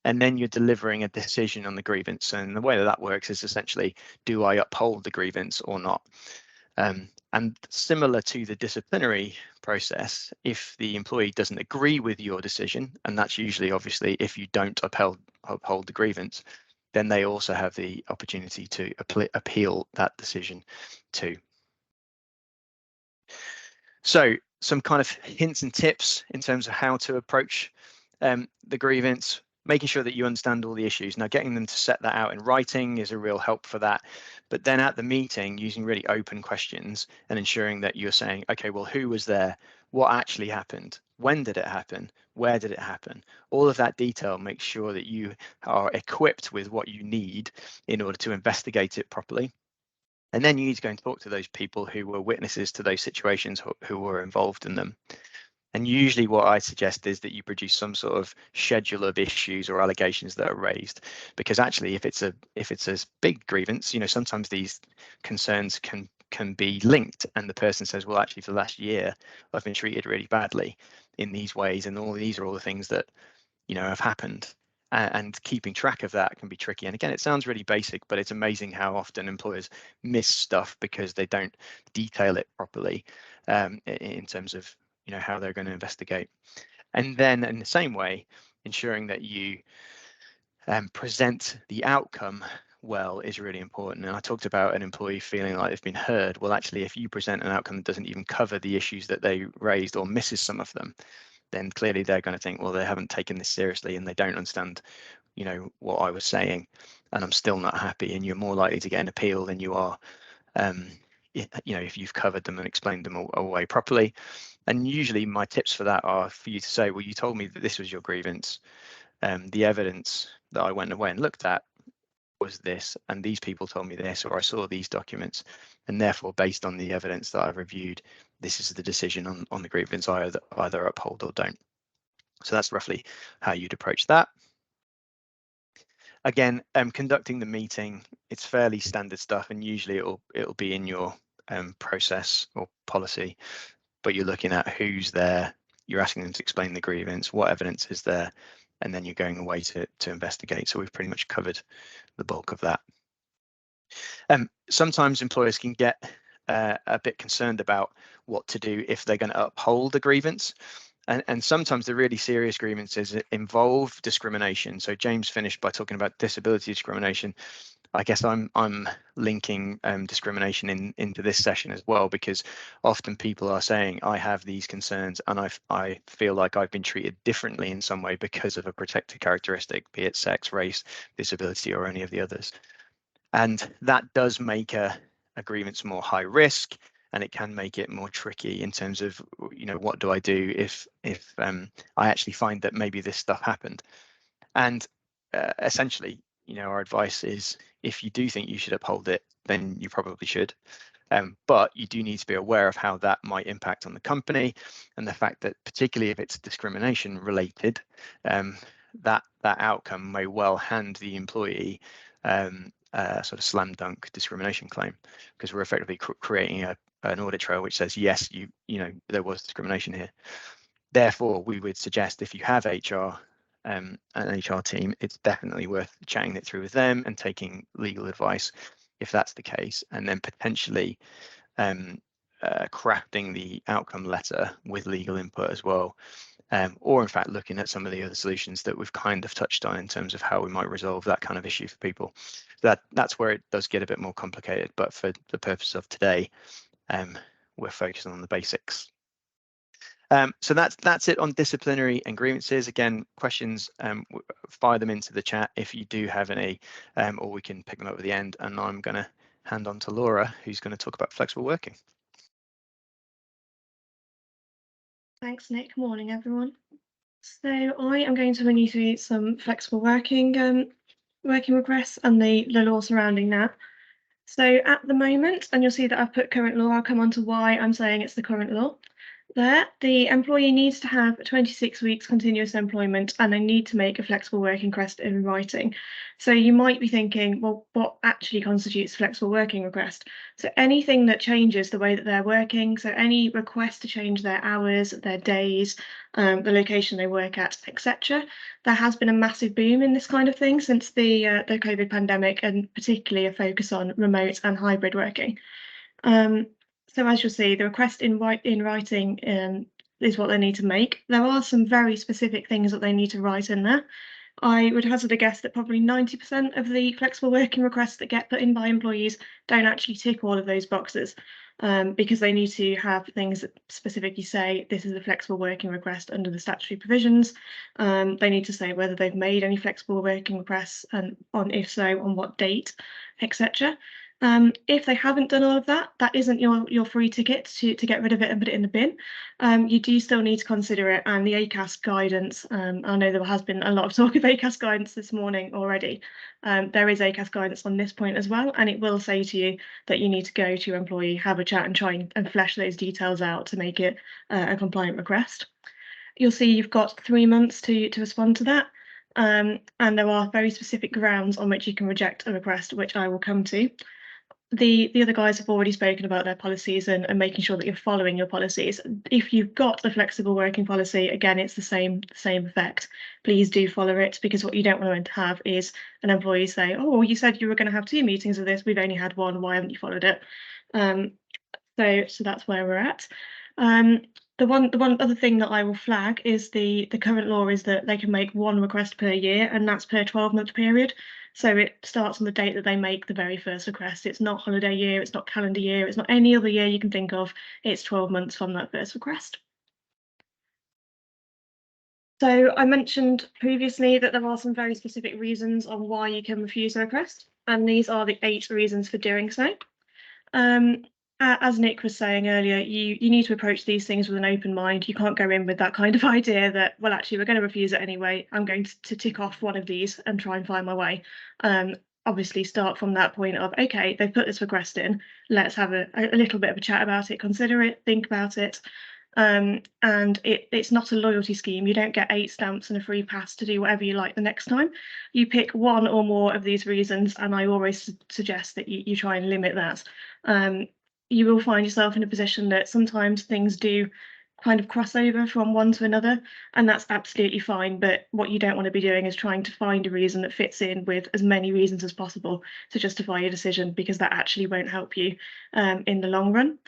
and then you're delivering a decision on the grievance. And the way that works is essentially, do I uphold the grievance or not? And similar to the disciplinary process, if the employee doesn't agree with your decision, and that's usually obviously if you don't uphold the grievance, then they also have the opportunity to appeal that decision too. So some kind of hints and tips in terms of how to approach the grievance, making sure that you understand all the issues. Now, getting them to set that out in writing is a real help for that. But then at the meeting, using really open questions and ensuring that you're saying, okay, well, who was there? What actually happened? When did it happen? Where did it happen? All of that detail makes sure that you are equipped with what you need in order to investigate it properly. And then you need to go and talk to those people who were witnesses to those situations, who were involved in them. And usually what I suggest is that you produce some sort of schedule of issues or allegations that are raised, because actually if it's a big grievance, you know, sometimes these concerns can be linked, and the person says, well, actually for the last year I've been treated really badly in these ways, and all these are all the things that, you know, have happened. And keeping track of that can be tricky. And again, it sounds really basic, but it's amazing how often employers miss stuff because they don't detail it properly in terms of, you know, how they're going to investigate. And then in the same way, ensuring that you present the outcome well is really important. And I talked about an employee feeling like they've been heard. Well, actually, if you present an outcome that doesn't even cover the issues that they raised or misses some of them, then clearly they're going to think, well, they haven't taken this seriously and they don't understand, you know, what I was saying, and I'm still not happy. And you're more likely to get an appeal than you are, you know, if you've covered them and explained them away properly. And usually my tips for that are for you to say, well, you told me that this was your grievance. The evidence that I went away and looked at was this, and these people told me this, or I saw these documents, and therefore based on the evidence that I've reviewed, this is the decision on the grievance. I either uphold or don't. So that's roughly how you'd approach that. Again, conducting the meeting, it's fairly standard stuff, and usually it'll be in your process or policy, but you're looking at who's there, you're asking them to explain the grievance, what evidence is there, and then you're going away to investigate. So we've pretty much covered the bulk of that. Sometimes employers can get a bit concerned about what to do if they're going to uphold a grievance. And sometimes the really serious grievances involve discrimination. So James finished by talking about disability discrimination. I guess I'm linking discrimination into this session as well, because often people are saying, I have these concerns and I feel like I've been treated differently in some way because of a protected characteristic, be it sex, race, disability, or any of the others. And that does make a grievance more high risk, and it can make it more tricky in terms of, you know, what do I do if I actually find that maybe this stuff happened. And essentially, you know, our advice is, if you do think you should uphold it, then you probably should. But you do need to be aware of how that might impact on the company, and the fact that particularly if it's discrimination related, that outcome may well hand the employee sort of slam dunk discrimination claim, because we're effectively creating an audit trail which says, yes, you know, there was discrimination here. Therefore, we would suggest, if you have HR, an HR team, it's definitely worth chatting it through with them and taking legal advice if that's the case, and then potentially crafting the outcome letter with legal input as well, or in fact looking at some of the other solutions that we've kind of touched on in terms of how we might resolve that kind of issue for people. That's where it does get a bit more complicated, but for the purpose of today, we're focusing on the basics. So that's it on disciplinary and grievances. Again, questions, fire them into the chat if you do have any, or we can pick them up at the end. And I'm going to hand on to Laura, who's going to talk about flexible working. Thanks, Nick. Good morning, everyone. So I am going to run you through some flexible working requests and the law surrounding that. So at the moment, and you'll see that I've put current law, I'll come on to why I'm saying it's the current law. there, the employee needs to have 26 weeks continuous employment and they need to make a flexible working request in writing. So you might be thinking, well, what actually constitutes flexible working request? So anything that changes the way that they're working, so any request to change their hours, their days, the location they work at, etc. There has been a massive boom in this kind of thing since the COVID pandemic, and particularly a focus on remote and hybrid working. So as you'll see, the request in writing is what they need to make. There are some very specific things that they need to write in there. I would hazard a guess that probably 90% of the flexible working requests that get put in by employees don't actually tick all of those boxes, because they need to have things that specifically say this is a flexible working request under the statutory provisions. They need to say whether they've made any flexible working requests and if so, on what date, etc. If they haven't done all of that, that isn't your free ticket to get rid of it and put it in the bin. You do still need to consider it, and the ACAS guidance, I know there has been a lot of talk of ACAS guidance this morning already. There is ACAS guidance on this point as well, and it will say to you that you need to go to your employee, have a chat and try and flesh those details out to make it a compliant request. You'll see you've got 3 months to respond to that. And there are very specific grounds on which you can reject a request, which I will come to. The other guys have already spoken about their policies and making sure that you're following your policies. If you've got a flexible working policy, again, it's the same effect. Please do follow it, because what you don't want to have is an employee say, oh, you said you were going to have 2 meetings of this, we've only had 1, why haven't you followed it? So that's where we're at. The one other thing that I will flag is the current law is that they can make 1 request per year, and that's per 12-month period. So it starts on the date that they make the very first request. It's not holiday year, it's not calendar year, it's not any other year you can think of. It's 12 months from that first request. So I mentioned previously that there are some very specific reasons on why you can refuse a request, and these are the 8 reasons for doing so. As Nick was saying earlier, you need to approach these things with an open mind. You can't go in with that kind of idea that, well, actually, we're going to refuse it anyway. I'm going to tick off one of these and try and find my way. Obviously, start from that point of, okay, they've put this request in. Let's have a little bit of a chat about it, consider it, think about it. And it's not a loyalty scheme. You don't get 8 stamps and a free pass to do whatever you like the next time. You pick 1 or more of these reasons, and I always suggest that you try and limit that. You will find yourself in a position that sometimes things do kind of cross over from one to another, and that's absolutely fine. But what you don't want to be doing is trying to find a reason that fits in with as many reasons as possible to justify your decision, because that actually won't help you in the long run.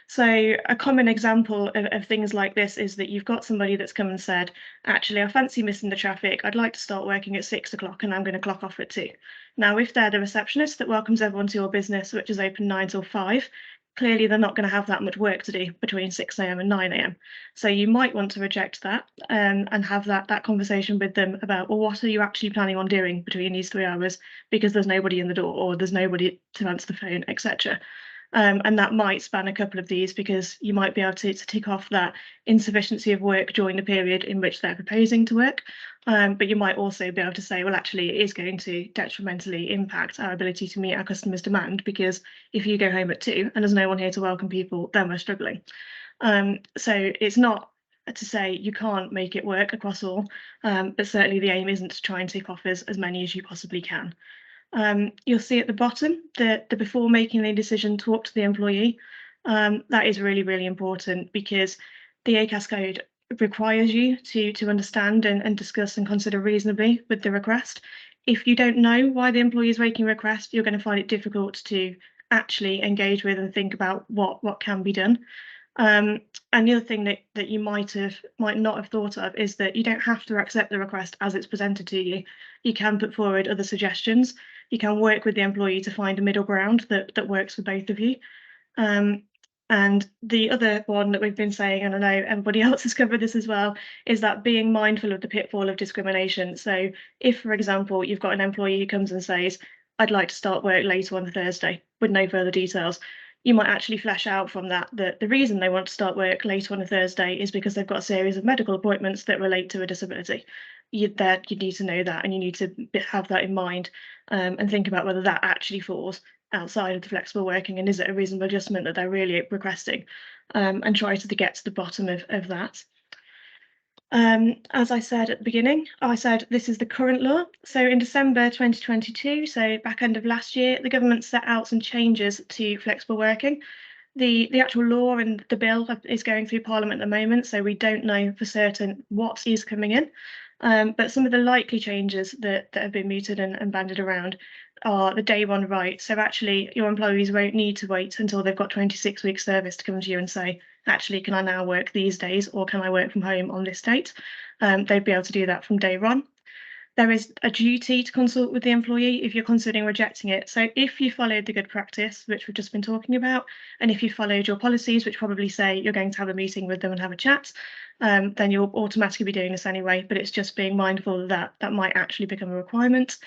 So a common example of things like this is that you've got somebody that's come and said, actually, I fancy missing the traffic. I'd like to start working at 6 o'clock and I'm going to clock off at 2. Now, if they're the receptionist that welcomes everyone to your business, which is open 9 till 5, clearly they're not going to have that much work to do between 6 a.m. and 9 a.m. So you might want to reject that and have that conversation with them about, well, what are you actually planning on doing between these 3 hours? Because there's nobody in the door or there's nobody to answer the phone, etc. And that might span a couple of these, because you might be able to tick off that insufficiency of work during the period in which they're proposing to work. But you might also be able to say, well, actually, it is going to detrimentally impact our ability to meet our customers' demand, because if you go home at 2 and there's no one here to welcome people, then we're struggling. So it's not to say you can't make it work across all, but certainly the aim isn't to try and tick off as many as you possibly can. You'll see at the bottom that before making a decision, talk to the employee. That is really, really important, because the ACAS code requires you to understand and discuss and consider reasonably with the request. If you don't know why the employee is making a request, you're going to find it difficult to actually engage with and think about what can be done. And the other thing that you might not have thought of is that you don't have to accept the request as it's presented to you. You can put forward other suggestions. You can work with the employee to find a middle ground that works for both of you. And the other one that we've been saying, and I know everybody else has covered this as well, is that being mindful of the pitfall of discrimination. So if, for example, you've got an employee who comes and says, I'd like to start work later on Thursday with no further details, you might actually flesh out from that the reason they want to start work later on a Thursday is because they've got a series of medical appointments that relate to a disability. You need to know that, and you need to have that in mind and think about whether that actually falls outside of the flexible working, and is it a reasonable adjustment that they're really requesting, and try to get to the bottom of that. As I said at the beginning, I said this is the current law. So in December 2022, so back end of last year, the government set out some changes to flexible working. The actual law and the bill is going through Parliament at the moment, so we don't know for certain what is coming in. But some of the likely changes that have been mooted and bandied around are the day one right. So actually, your employees won't need to wait until they've got 26 weeks service to come to you and say, actually, can I now work these days, or can I work from home on this date? They'd be able to do that from day one. There is a duty to consult with the employee if you're considering rejecting it. So if you followed the good practice, which we've just been talking about, and if you followed your policies, which probably say you're going to have a meeting with them and have a chat, then you'll automatically be doing this anyway, but it's just being mindful that that might actually become a requirement.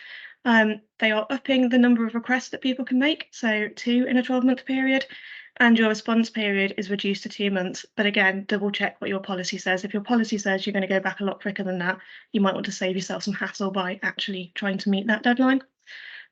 They are upping the number of requests that people can make, so 2 in a 12-month period, and your response period is reduced to 2 months. But again, double check what your policy says. If your policy says you're going to go back a lot quicker than that, you might want to save yourself some hassle by actually trying to meet that deadline.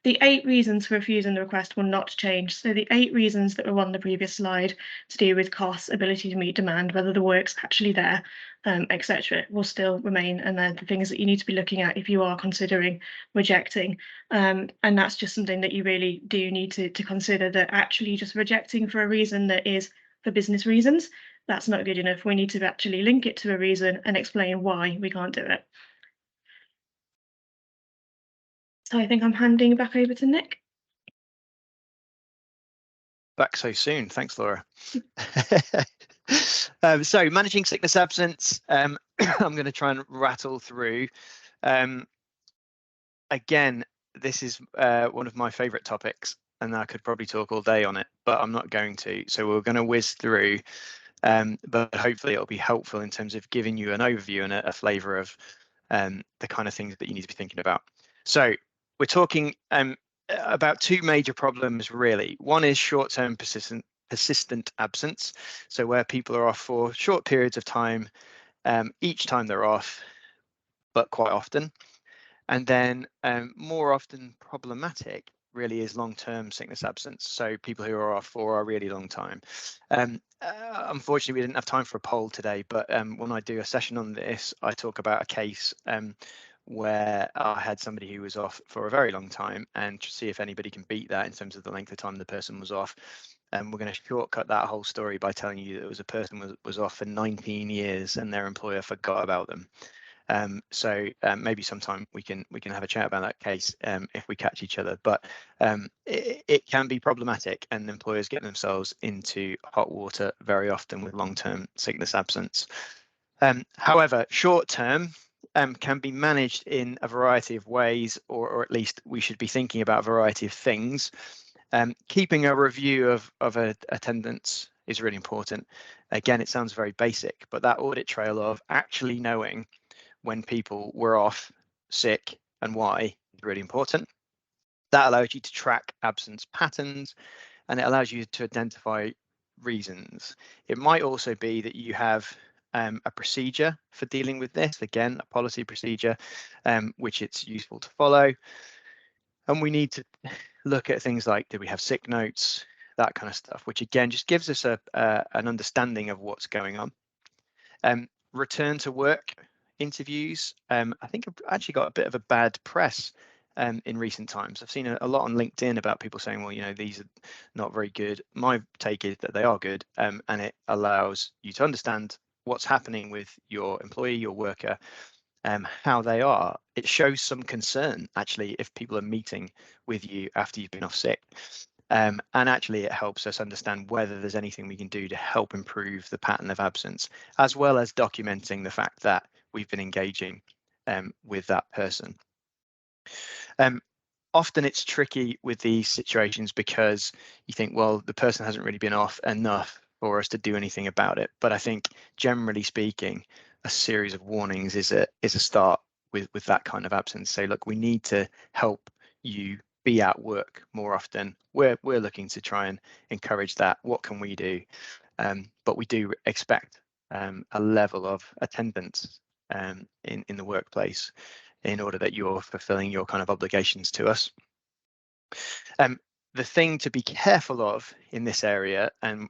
The 8 reasons for refusing the request will not change. So the 8 reasons that were on the previous slide to do with costs, ability to meet demand, whether the work's actually there, etc., will still remain. And they're the things that you need to be looking at if you are considering rejecting. And that's just something that you really do need to consider, that actually just rejecting for a reason that is for business reasons, that's not good enough. We need to actually link it to a reason and explain why we can't do it. So I think I'm handing back over to Nick. Back so soon. Thanks, Laura. So managing sickness absence, I'm going to try and rattle through. Again, this is one of my favourite topics, and I could probably talk all day on it, but I'm not going to. So we're going to whiz through, but hopefully it'll be helpful in terms of giving you an overview and a flavour of the kind of things that you need to be thinking about. So we're talking about 2 major problems, really. One is short-term persistent absence, so where people are off for short periods of time, each time they're off, but quite often. And then more often problematic really is long-term sickness absence, so people who are off for a really long time. Unfortunately, we didn't have time for a poll today, but when I do a session on this, I talk about a case where I had somebody who was off for a very long time, and to see if anybody can beat that in terms of the length of time the person was off. And we're going to shortcut that whole story by telling you that it was a person was off for 19 years and their employer forgot about them. So maybe sometime we can have a chat about that case if we catch each other. But it can be problematic, and employers get themselves into hot water very often with long-term sickness absence. However, short-term can be managed in a variety of ways, or at least we should be thinking about a variety of things. Keeping a review of attendance is really important. Again, it sounds very basic, but that audit trail of actually knowing when people were off, sick, and why is really important. That allows you to track absence patterns, and it allows you to identify reasons. It might also be that you have a procedure for dealing with this, again, a policy procedure, which it's useful to follow. And we need to look at things like, do we have sick notes, that kind of stuff, which again just gives us an understanding of what's going on. Return to work interviews, I think have actually got a bit of a bad press in recent times. I've seen a lot on LinkedIn about people saying, well, you know, these are not very good. My take is that they are good, and it allows you to understand what's happening with your employee, your worker, how they are. It shows some concern, actually, if people are meeting with you after you've been off sick. And actually, it helps us understand whether there's anything we can do to help improve the pattern of absence, as well as documenting the fact that we've been engaging with that person. Often it's tricky with these situations because you think, well, the person hasn't really been off enough for us to do anything about it. But I think, generally speaking, a series of warnings is a start with that kind of absence. Say, look, we need to help you be at work more often. We're looking to try and encourage that. What can we do? But we do expect a level of attendance in the workplace in order that you're fulfilling your kind of obligations to us. the thing to be careful of in this area and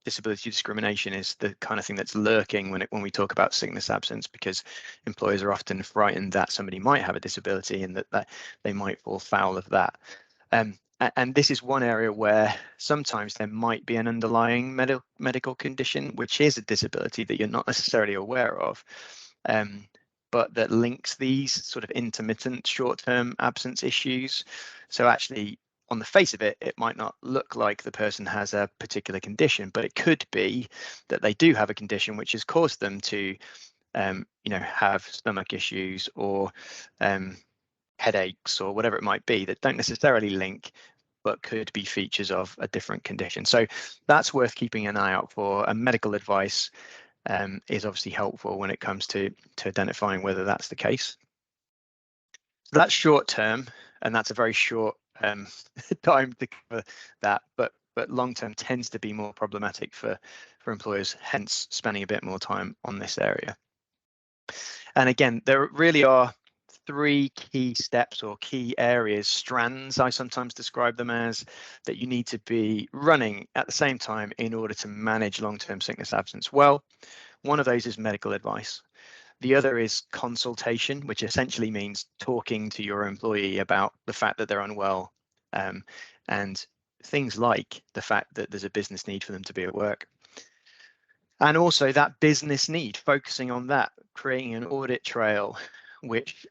disability discrimination is the kind of thing that's lurking when we talk about sickness absence, because employers are often frightened that somebody might have a disability and that they might fall foul of that. And this is one area where sometimes there might be an underlying medical condition, which is a disability that you're not necessarily aware of, but that links these sort of intermittent short-term absence issues. So actually, on the face of it, it might not look like the person has a particular condition, but it could be that they do have a condition which has caused them to, have stomach issues or headaches or whatever it might be that don't necessarily link, but could be features of a different condition. So that's worth keeping an eye out for. And medical advice is obviously helpful when it comes to identifying whether that's the case. So that's short term, and that's a very short time to cover that, but long term tends to be more problematic for employers, hence spending a bit more time on this area. And again, there really are 3 key steps or key areas, strands I sometimes describe them as, that you need to be running at the same time in order to manage long-term sickness absence well. One of those is medical advice. The other is consultation, which essentially means talking to your employee about the fact that they're unwell, and things like the fact that there's a business need for them to be at work. And also that business need, focusing on that, creating an audit trail which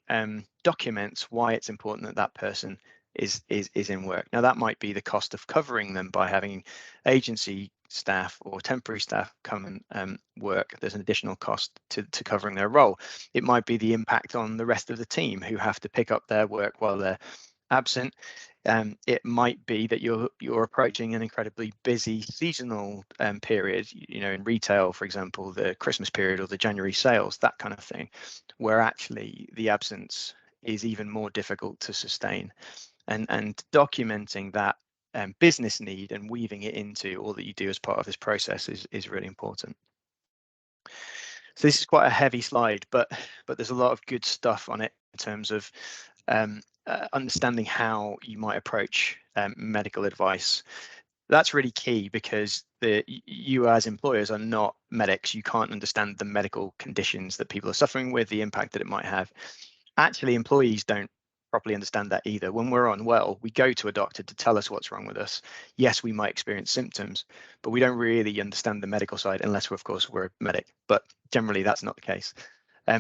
documents why it's important that that person is in work. Now, that might be the cost of covering them by having agency staff or temporary staff come and work. There's an additional cost to covering their role. It might be the impact on the rest of the team who have to pick up their work while they're absent. It might be that you're approaching an incredibly busy seasonal period, in retail, for example, the Christmas period or the January sales, that kind of thing, where actually the absence is even more difficult to sustain. And documenting that business need and weaving it into all that you do as part of this process is really important. So this is quite a heavy slide, but there's a lot of good stuff on it in terms of understanding how you might approach medical advice. That's really key, because you as employers are not medics. You can't understand the medical conditions that people are suffering with, the impact that it might have. Actually, employees don't properly understand that either. When we're unwell, we go to a doctor to tell us what's wrong with us. Yes, we might experience symptoms, but we don't really understand the medical side unless we're a medic. But generally, that's not the case.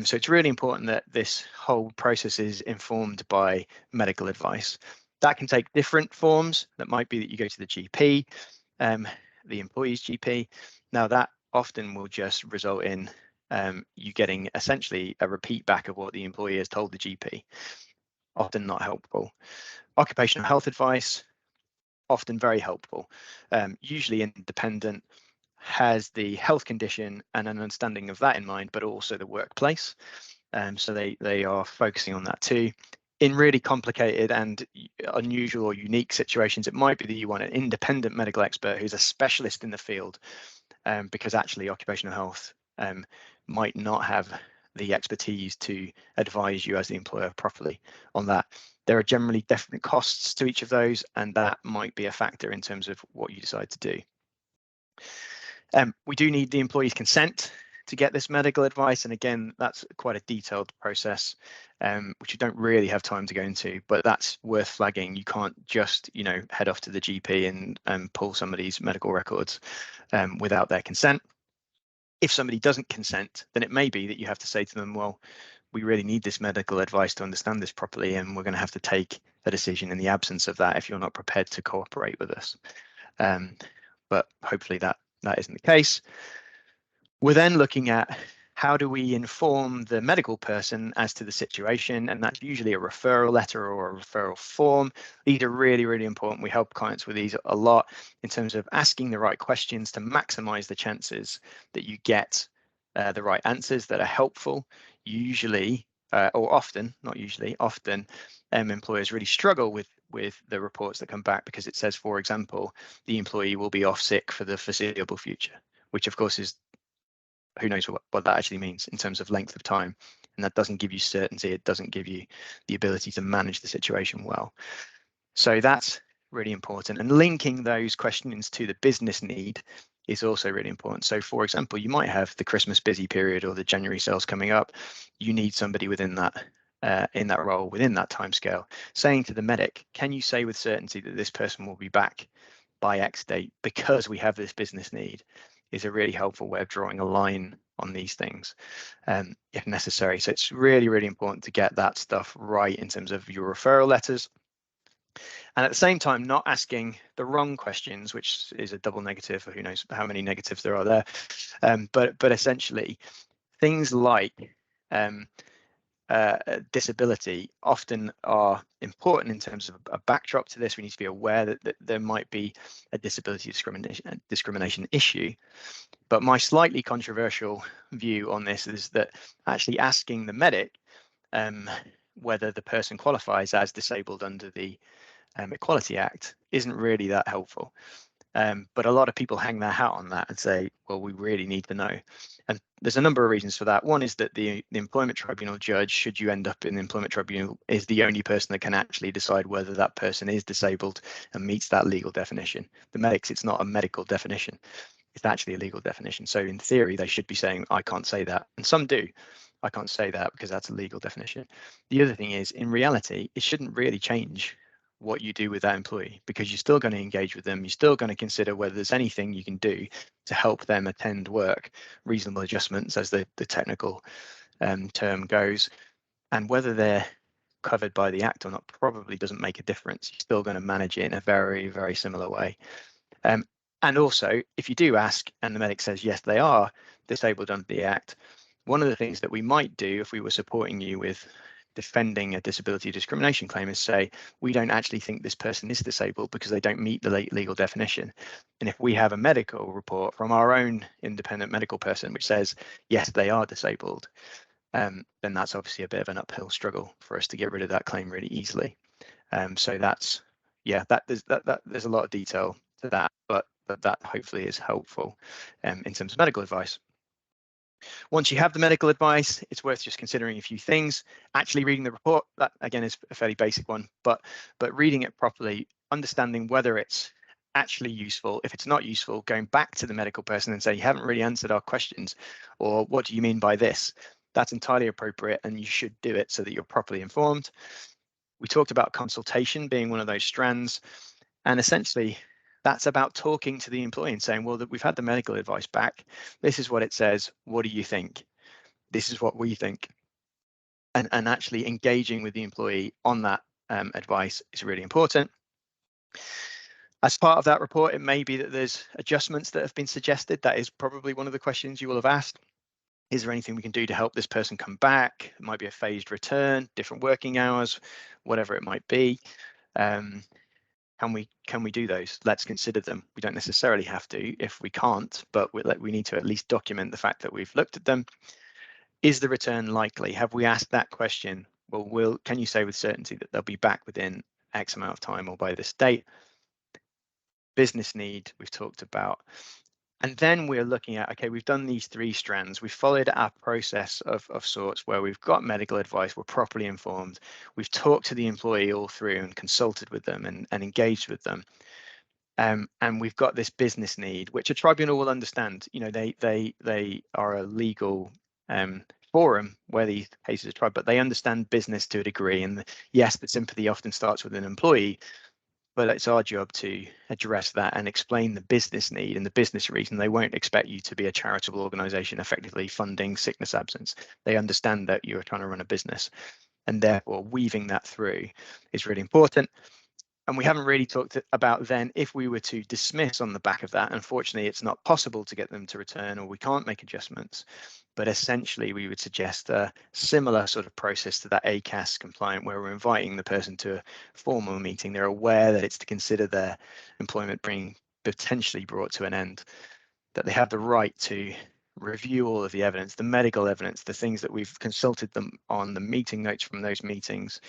So it's really important that this whole process is informed by medical advice. That can take different forms. That might be that you go to the GP, the employee's GP. Now, that often will just result in you getting essentially a repeat back of what the employee has told the GP. Often not helpful. Occupational health advice, often very helpful. Usually independent, has the health condition and an understanding of that in mind, but also the workplace. So they are focusing on that too. In really complicated and unusual or unique situations, it might be that you want an independent medical expert who's a specialist in the field, because actually occupational health might not have the expertise to advise you as the employer properly on that. There are generally definite costs to each of those, and that might be a factor in terms of what you decide to do. We do need the employee's consent to get this medical advice, and again, that's quite a detailed process, which you don't really have time to go into, but that's worth flagging. You can't just, head off to the GP and pull somebody's medical records without their consent. If somebody doesn't consent, then it may be that you have to say to them, well, we really need this medical advice to understand this properly, and we're going to have to take a decision in the absence of that if you're not prepared to cooperate with us. But hopefully that isn't the case. We're then looking at how do we inform the medical person as to the situation, and that's usually a referral letter or a referral form. These are really, really important. We help clients with these a lot in terms of asking the right questions to maximize the chances that you get the right answers that are helpful. Usually, or often, not usually, often employers really struggle with the reports that come back because it says, for example, the employee will be off sick for the foreseeable future, which of course is, who knows what that actually means in terms of length of time. And that doesn't give you certainty. It doesn't give you the ability to manage the situation well. So that's really important. And linking those questions to the business need is also really important. So for example, you might have the Christmas busy period or the January sales coming up. You need somebody within that role, within that timescale, saying to the medic, can you say with certainty that this person will be back by X date because we have this business need, is a really helpful way of drawing a line on these things if necessary. So it's really, really important to get that stuff right in terms of your referral letters. And at the same time, not asking the wrong questions, which is a double negative, or who knows how many negatives there are there. But essentially, things like disability often are important in terms of a backdrop to this. We need to be aware that there might be a disability discrimination issue. But my slightly controversial view on this is that actually asking the medic whether the person qualifies as disabled under the Equality Act isn't really that helpful. But a lot of people hang their hat on that and say, well, we really need to know. And there's a number of reasons for that. One is that the employment tribunal judge, should you end up in the employment tribunal, is the only person that can actually decide whether that person is disabled and meets that legal definition. The medics, it's not a medical definition. It's actually a legal definition. So in theory, they should be saying, I can't say that. And some do. I can't say that because that's a legal definition. The other thing is, in reality, it shouldn't really change what you do with that employee, because you're still going to engage with them. You're still going to consider whether there's anything you can do to help them attend work, reasonable adjustments as the technical term goes, and whether they're covered by the Act or not probably doesn't make a difference. You're still going to manage it in a very, very similar way. And also, if you do ask and the medic says, yes, they are disabled under the Act, one of the things that we might do if we were supporting you with defending a disability discrimination claim is say, we don't actually think this person is disabled because they don't meet the legal definition. And if we have a medical report from our own independent medical person which says, yes, they are disabled, then that's obviously a bit of an uphill struggle for us to get rid of that claim really easily. So that's, yeah, there's a lot of detail to that, but that hopefully is helpful in terms of medical advice. Once you have the medical advice, it's worth just considering a few things. Actually reading the report, that again is a fairly basic one, but reading it properly, understanding whether it's actually useful. If it's not useful, going back to the medical person and say, you haven't really answered our questions, or what do you mean by this? That's entirely appropriate, and you should do it so that you're properly informed. We talked about consultation being one of those strands, and essentially that's about talking to the employee and saying, well, we've had the medical advice back. This is what it says. What do you think? This is what we think. And actually engaging with the employee on that advice is really important. As part of that report, it may be that there's adjustments that have been suggested. That is probably one of the questions you will have asked. Is there anything we can do to help this person come back? It might be a phased return, different working hours, whatever it might be. Can we do those? Let's consider them. We don't necessarily have to if we can't, but we need to at least document the fact that we've looked at them. Is the return likely? Have we asked that question? Well, can you say with certainty that they'll be back within X amount of time or by this date? Business need, we've talked about. And then we're looking at, okay, we've done these three strands. We've followed our process of sorts where we've got medical advice, we're properly informed. We've talked to the employee all through and consulted with them and engaged with them. And we've got this business need, which a tribunal will understand. You know, they are a legal forum where these cases are tried, but they understand business to a degree. And yes, the sympathy often starts with an employee, but it's our job to address that and explain the business need and the business reason. They won't expect you to be a charitable organisation effectively funding sickness absence. They understand that you're trying to run a business, and therefore weaving that through is really important. And we haven't really talked about then if we were to dismiss on the back of that. Unfortunately, it's not possible to get them to return, or we can't make adjustments. But essentially, we would suggest a similar sort of process to that ACAS compliant, where we're inviting the person to a formal meeting. They're aware that it's to consider their employment being potentially brought to an end, that they have the right to review all of the evidence, the medical evidence, the things that we've consulted them on, the meeting notes from those meetings,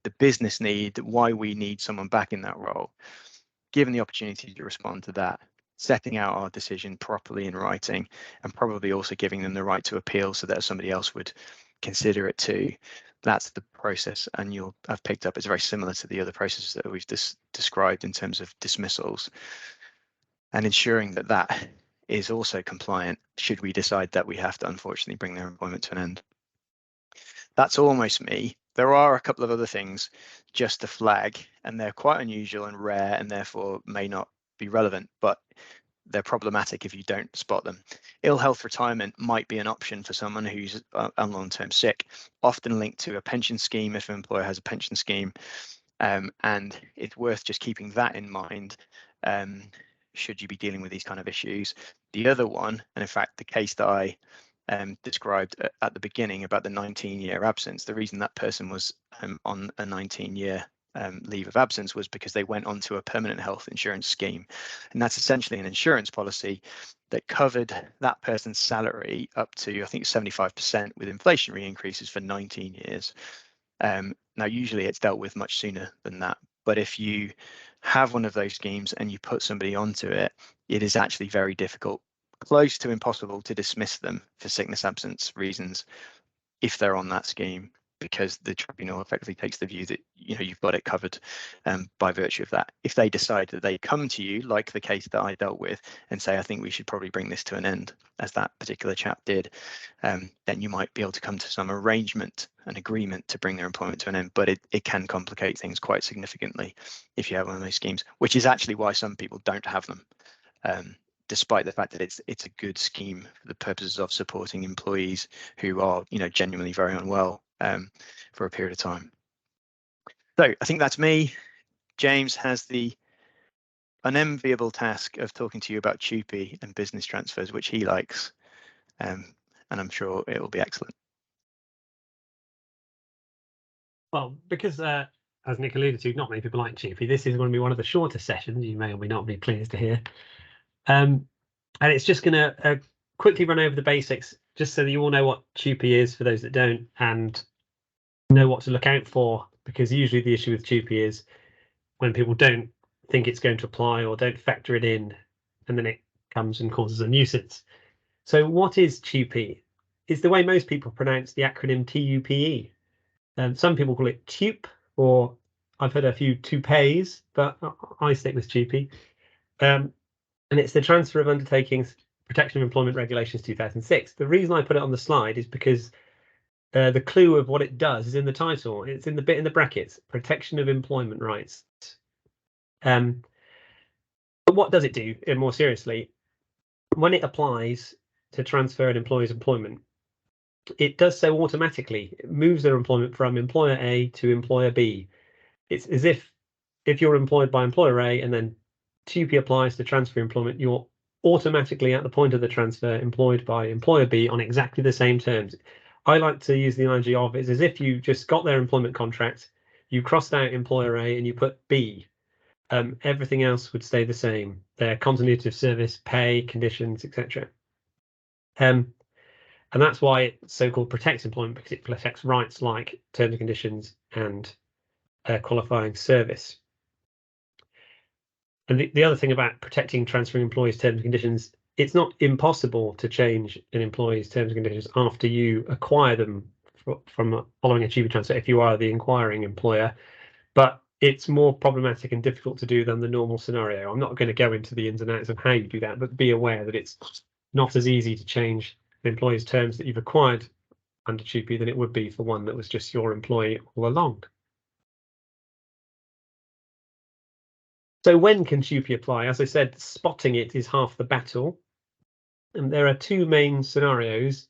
the business need, why we need someone back in that role, given the opportunity to respond to that, setting out our decision properly in writing, and probably also giving them the right to appeal so that somebody else would consider it too. that's the process, and I've picked up it's very similar to the other processes that we've described in terms of dismissals, and ensuring that that is also compliant should we decide that we have to unfortunately bring their employment to an end. That's almost me. There are a couple of other things just to flag, and they're quite unusual and rare, and therefore may not be relevant, but they're problematic if you don't spot them. Ill health retirement might be an option for someone who's on long-term sick, often linked to a pension scheme if an employer has a pension scheme, and it's worth just keeping that in mind should you be dealing with these kind of issues. The other one, and in fact the case that I described at the beginning about the 19-year absence, the reason that person was on a 19-year leave of absence was because they went onto a permanent health insurance scheme, and that's essentially an insurance policy that covered that person's salary up to, I think, 75% with inflationary increases for 19 years. Now, usually it's dealt with much sooner than that, but if you have one of those schemes and you put somebody onto it, it is actually very difficult, close to impossible, to dismiss them for sickness absence reasons if they're on that scheme, because the tribunal effectively takes the view that you've got it covered by virtue of that. If they decide that they come to you, like the case that I dealt with, and say, I think we should probably bring this to an end, as that particular chap did, then you might be able to come to some arrangement, an agreement to bring their employment to an end, but it can complicate things quite significantly if you have one of those schemes, which is actually why some people don't have them. Despite the fact that it's a good scheme for the purposes of supporting employees who are genuinely very unwell for a period of time. So I think that's me. James has the unenviable task of talking to you about TUPE and business transfers, which he likes, and I'm sure it will be excellent. Well, because as Nick alluded to, not many people like TUPE. This is going to be one of the shorter sessions. You may or may not be pleased to hear. And it's just going to quickly run over the basics, just so that you all know what TUPE is for those that don't, and know what to look out for, because usually the issue with TUPE is when people don't think it's going to apply or don't factor it in, and then it comes and causes a nuisance. So what is TUPE? It's the way most people pronounce the acronym TUPE. Some people call it TUPE, or I've heard a few TUPEs, but I stick with TUPE. And it's the Transfer of Undertakings Protection of Employment Regulations 2006. The reason I put it on the slide is because the clue of what it does is in the title. It's in the bit in the brackets, protection of employment rights. But what does it do, more seriously? When it applies to transfer an employee's employment, it does so automatically. It moves their employment from employer A to employer B. It's as if you're employed by employer A and then TUPE applies to transfer employment, you're automatically at the point of the transfer employed by employer B on exactly the same terms. I like to use the analogy of it's as if you just got their employment contract, you crossed out employer A and you put B. Everything else would stay the same. Their continuity of service, pay, conditions, etc. And that's why it so-called protects employment, because it protects rights like terms and conditions and qualifying service. And the other thing about protecting transferring employees' terms and conditions, it's not impossible to change an employee's terms and conditions after you acquire them from following a TUPE transfer if you are the inquiring employer, but it's more problematic and difficult to do than the normal scenario. I'm not going to go into the ins and outs of how you do that, but be aware that it's not as easy to change the employee's terms that you've acquired under TUPE than it would be for one that was just your employee all along. So when can TUPE apply? As I said, spotting it is half the battle. And there are two main scenarios.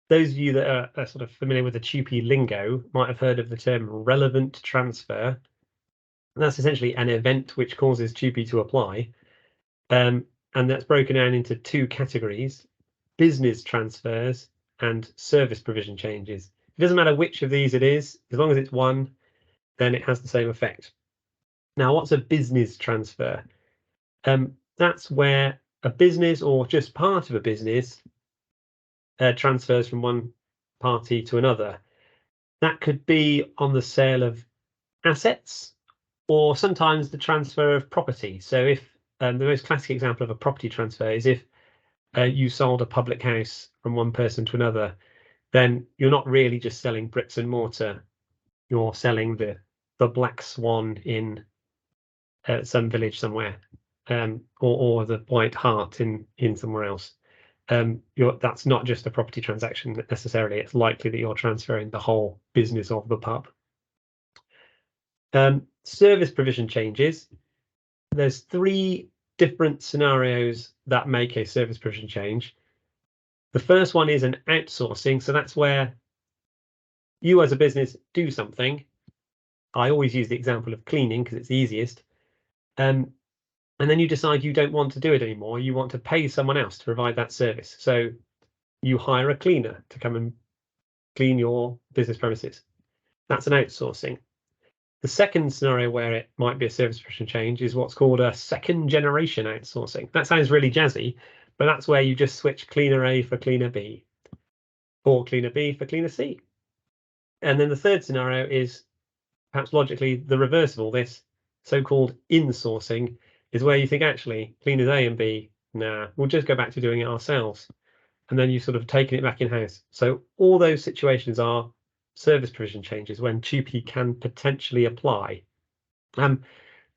Those of you that are sort of familiar with the TUPE lingo might have heard of the term relevant transfer. And that's essentially an event which causes TUPE to apply. And that's broken down into two categories: business transfers and service provision changes. It doesn't matter which of these it is, as long as it's one, then it has the same effect. Now, what's a business transfer? That's where a business or just part of a business transfers from one party to another. That could be on the sale of assets, or sometimes the transfer of property. So if the most classic example of a property transfer is if you sold a public house from one person to another, then you're not really just selling bricks and mortar. You're selling the black swan in some village somewhere, or the white hart in somewhere else. That's not just a property transaction necessarily. It's likely that you're transferring the whole business of the pub. Service provision changes. There's 3 different scenarios that make a service provision change. The first one is an outsourcing. So that's where you as a business do something. I always use the example of cleaning because it's the easiest. And then you decide you don't want to do it anymore. You want to pay someone else to provide that service. So you hire a cleaner to come and clean your business premises. That's an outsourcing. The second scenario where it might be a service provision change is what's called a second generation outsourcing. That sounds really jazzy, but that's where you just switch cleaner A for cleaner B, or cleaner B for cleaner C. And then the third scenario is perhaps logically the reverse of all this. So-called insourcing is where you think, actually, cleaners A and B, nah, we'll just go back to doing it ourselves. And then you've sort of taken it back in-house. So all those situations are service provision changes when TUPE can potentially apply. The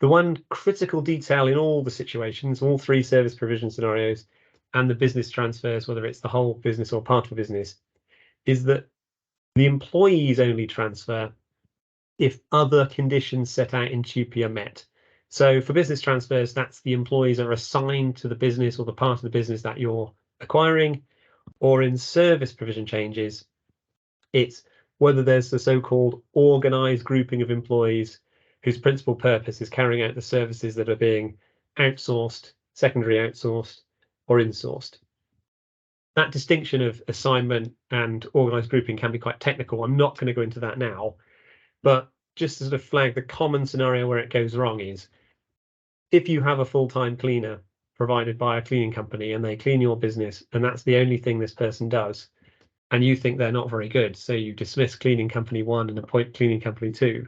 one critical detail in all the situations, all 3 service provision scenarios, and the business transfers, whether it's the whole business or part of a business, is that the employees only transfer if other conditions set out in TUPE are met. So for business transfers, that's the employees are assigned to the business or the part of the business that you're acquiring. Or in service provision changes, it's whether there's the so-called organized grouping of employees whose principal purpose is carrying out the services that are being outsourced, secondary outsourced, or insourced. That distinction of assignment and organized grouping can be quite technical. I'm not going to go into that now, but just to sort of flag the common scenario where it goes wrong is if you have a full-time cleaner provided by a cleaning company and they clean your business and that's the only thing this person does, and you think they're not very good, so you dismiss cleaning company 1 and appoint cleaning company 2.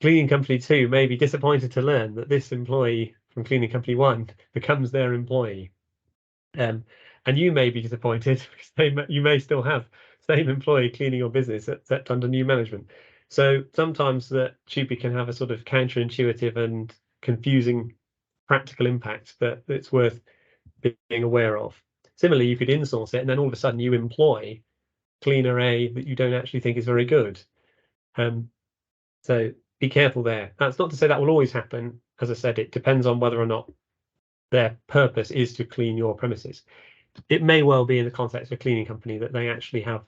Cleaning company 2 may be disappointed to learn that this employee from cleaning company 1 becomes their employee. And you may be disappointed because you may still have same employee cleaning your business except under new management. So sometimes the TUPE can have a sort of counterintuitive and confusing practical impact that it's worth being aware of. Similarly, you could insource it and then all of a sudden you employ cleaner A that you don't actually think is very good. So be careful there. That's not to say that will always happen. As I said, it depends on whether or not their purpose is to clean your premises. It may well be in the context of a cleaning company that they actually have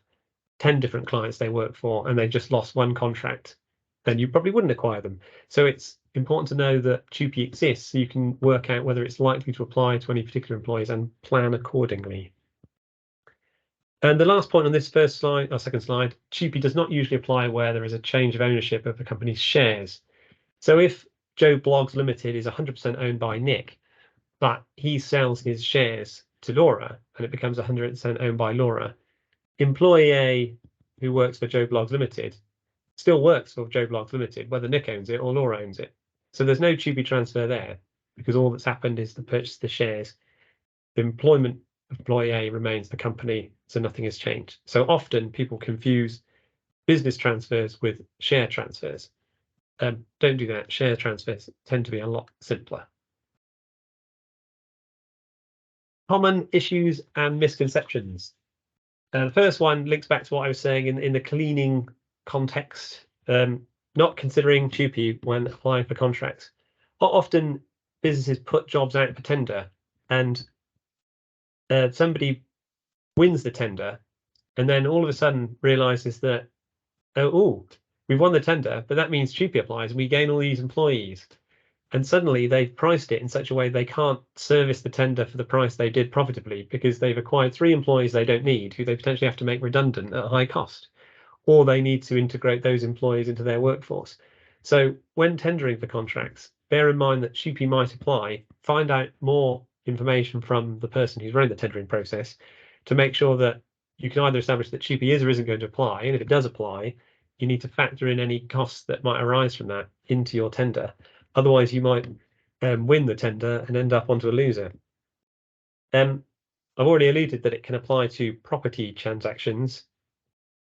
10 different clients they work for and they just lost one contract. Then you probably wouldn't acquire them. So it's important to know that TUPE exists so you can work out whether it's likely to apply to any particular employees and plan accordingly. And the last point on this second slide, TUPE does not usually apply where there is a change of ownership of the company's shares. So if Joe Bloggs Limited is 100% owned by Nick, but he sells his shares to Laura and it becomes 100% owned by Laura, employee A who works for Joe Bloggs Limited still works for Joe Bloggs Limited, whether Nick owns it or Laura owns it. So there's no TUPE transfer there because all that's happened is the purchase of the shares. The employment of employee A remains the company, so nothing has changed. So often people confuse business transfers with share transfers. Don't do that. Share transfers tend to be a lot simpler. Common issues and misconceptions. The first one links back to what I was saying in the cleaning context, not considering TUPE when applying for contracts. Often businesses put jobs out for tender and somebody wins the tender and then all of a sudden realizes that, oh, we've won the tender, but that means TUPE applies and we gain all these employees. And suddenly they've priced it in such a way they can't service the tender for the price they did profitably because they've acquired 3 employees they don't need, who they potentially have to make redundant at a high cost, or they need to integrate those employees into their workforce. So when tendering for contracts, bear in mind that TUPE might apply, find out more information from the person who's running the tendering process to make sure that you can either establish that TUPE is or isn't going to apply, and if it does apply, you need to factor in any costs that might arise from that into your tender. Otherwise, you might win the tender and end up onto a loser. I've already alluded that it can apply to property transactions.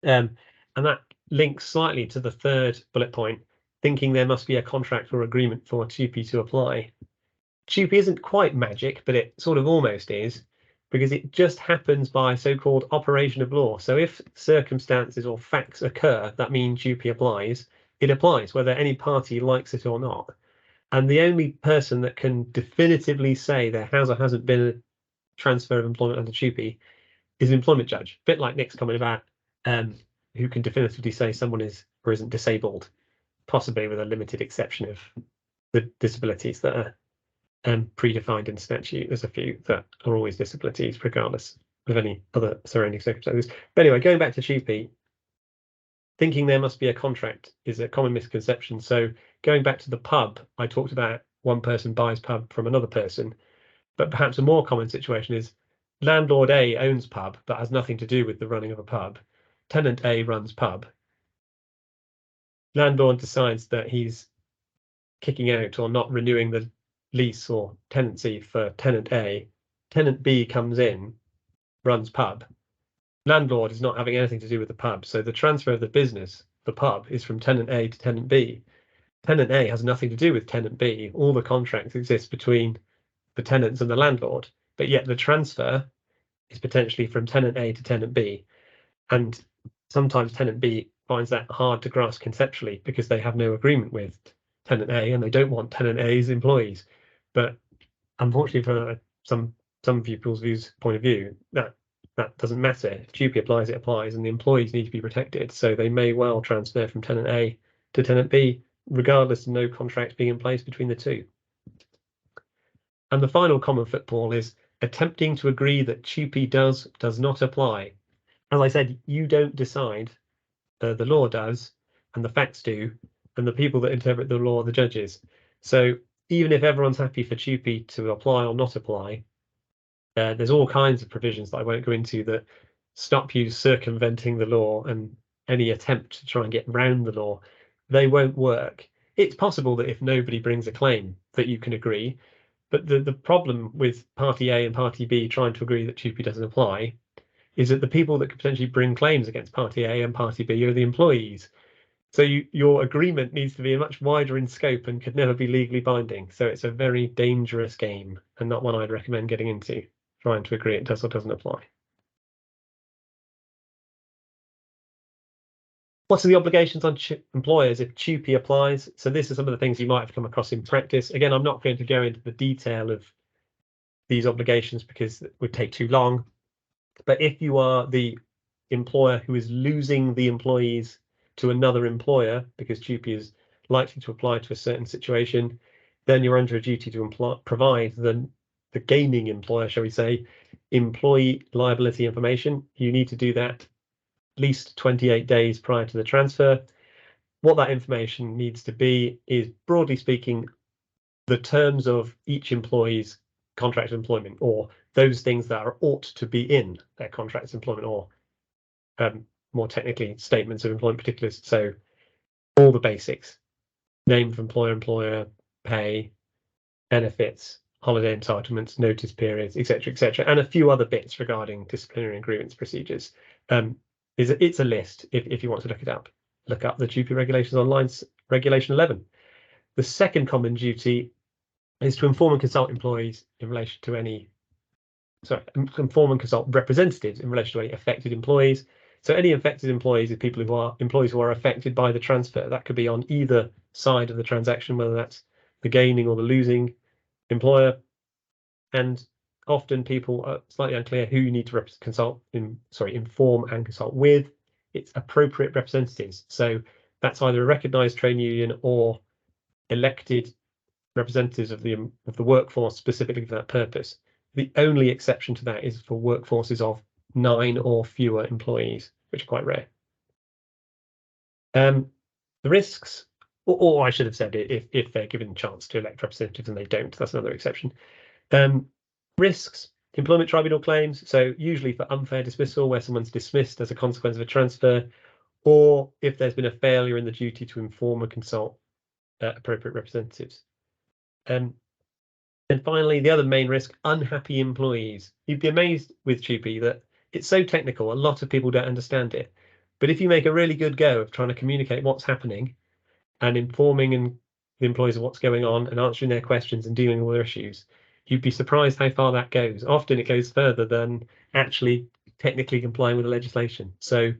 And that links slightly to the third bullet point, thinking there must be a contract or agreement for TUPE to apply. TUPE isn't quite magic, but it sort of almost is, because it just happens by so-called operation of law. So if circumstances or facts occur that mean TUPE applies, it applies, whether any party likes it or not. And the only person that can definitively say there has or hasn't been a transfer of employment under TUPE is an employment judge, a bit like Nick's comment about who can definitively say someone is or isn't disabled, possibly with a limited exception of the disabilities that are predefined in statute. There's a few that are always disabilities, regardless of any other surrounding circumstances. But anyway, going back to TUPE, thinking there must be a contract is a common misconception. So going back to the pub, I talked about one person buys pub from another person, but perhaps a more common situation is landlord A owns pub, but has nothing to do with the running of a pub. Tenant A runs pub. Landlord decides that he's kicking out or not renewing the lease or tenancy for tenant A. Tenant B comes in, runs pub. Landlord is not having anything to do with the pub. So the transfer of the business, the pub, is from tenant A to tenant B. Tenant A has nothing to do with tenant B. All the contracts exist between the tenants and the landlord, but yet the transfer is potentially from tenant A to tenant B. And sometimes tenant B finds that hard to grasp conceptually because they have no agreement with tenant A and they don't want tenant A's employees. But unfortunately, for some people's point of view, that doesn't matter. If TUPE applies, it applies, and the employees need to be protected. So they may well transfer from tenant A to tenant B, regardless of no contract being in place between the two. And the final common footfall is attempting to agree that TUPE does not apply. As I said, you don't decide, the law does, and the facts do, and the people that interpret the law are the judges. So even if everyone's happy for TUPE to apply or not apply, there's all kinds of provisions that I won't go into that stop you circumventing the law, and any attempt to try and get around the law, they won't work. It's possible that if nobody brings a claim that you can agree, but the problem with Party A and Party B trying to agree that TUPE doesn't apply is that the people that could potentially bring claims against Party A and Party B are the employees. So your agreement needs to be much wider in scope and could never be legally binding. So it's a very dangerous game and not one I'd recommend getting into, trying to agree it does or doesn't apply. What are the obligations on employers if TUPE applies? So this is some of the things you might have come across in practice. Again, I'm not going to go into the detail of these obligations because it would take too long. But if you are the employer who is losing the employees to another employer because TUPE is likely to apply to a certain situation, then you're under a duty to provide the gaining employer, shall we say, employee liability information. You need to do that at least 28 days prior to the transfer. What that information needs to be is, broadly speaking, the terms of each employee's contract of employment, or those things that are ought to be in their contract of employment, or more technically, statements of employment particulars. So all the basics: name of employer, pay, benefits, holiday entitlements, notice periods, etc., and a few other bits regarding disciplinary and grievance procedures. It's a list. If you want to look it up, look up the TUPE regulations online. Regulation 11. The second common duty is to inform and consult employees in relation to inform and consult representatives in relation to any affected employees. So any affected employees are people who are employees who are affected by the transfer. That could be on either side of the transaction, whether that's the gaining or the losing employer. And often people are slightly unclear who you need to inform and consult with. It's appropriate representatives. So that's either a recognised trade union or elected representatives of the workforce specifically for that purpose. The only exception to that is for workforces of 9 or fewer employees, which are quite rare. The risks, or I should have said, if they're given a chance to elect representatives and they don't, that's another exception. Risks: employment tribunal claims, so usually for unfair dismissal, where someone's dismissed as a consequence of a transfer, or if there's been a failure in the duty to inform and consult appropriate representatives. And finally, the other main risk: unhappy employees. You'd be amazed with TUPE that it's so technical, a lot of people don't understand it. But if you make a really good go of trying to communicate what's happening and informing the employees of what's going on and answering their questions and dealing with their issues, you'd be surprised how far that goes. Often it goes further than actually technically complying with the legislation. So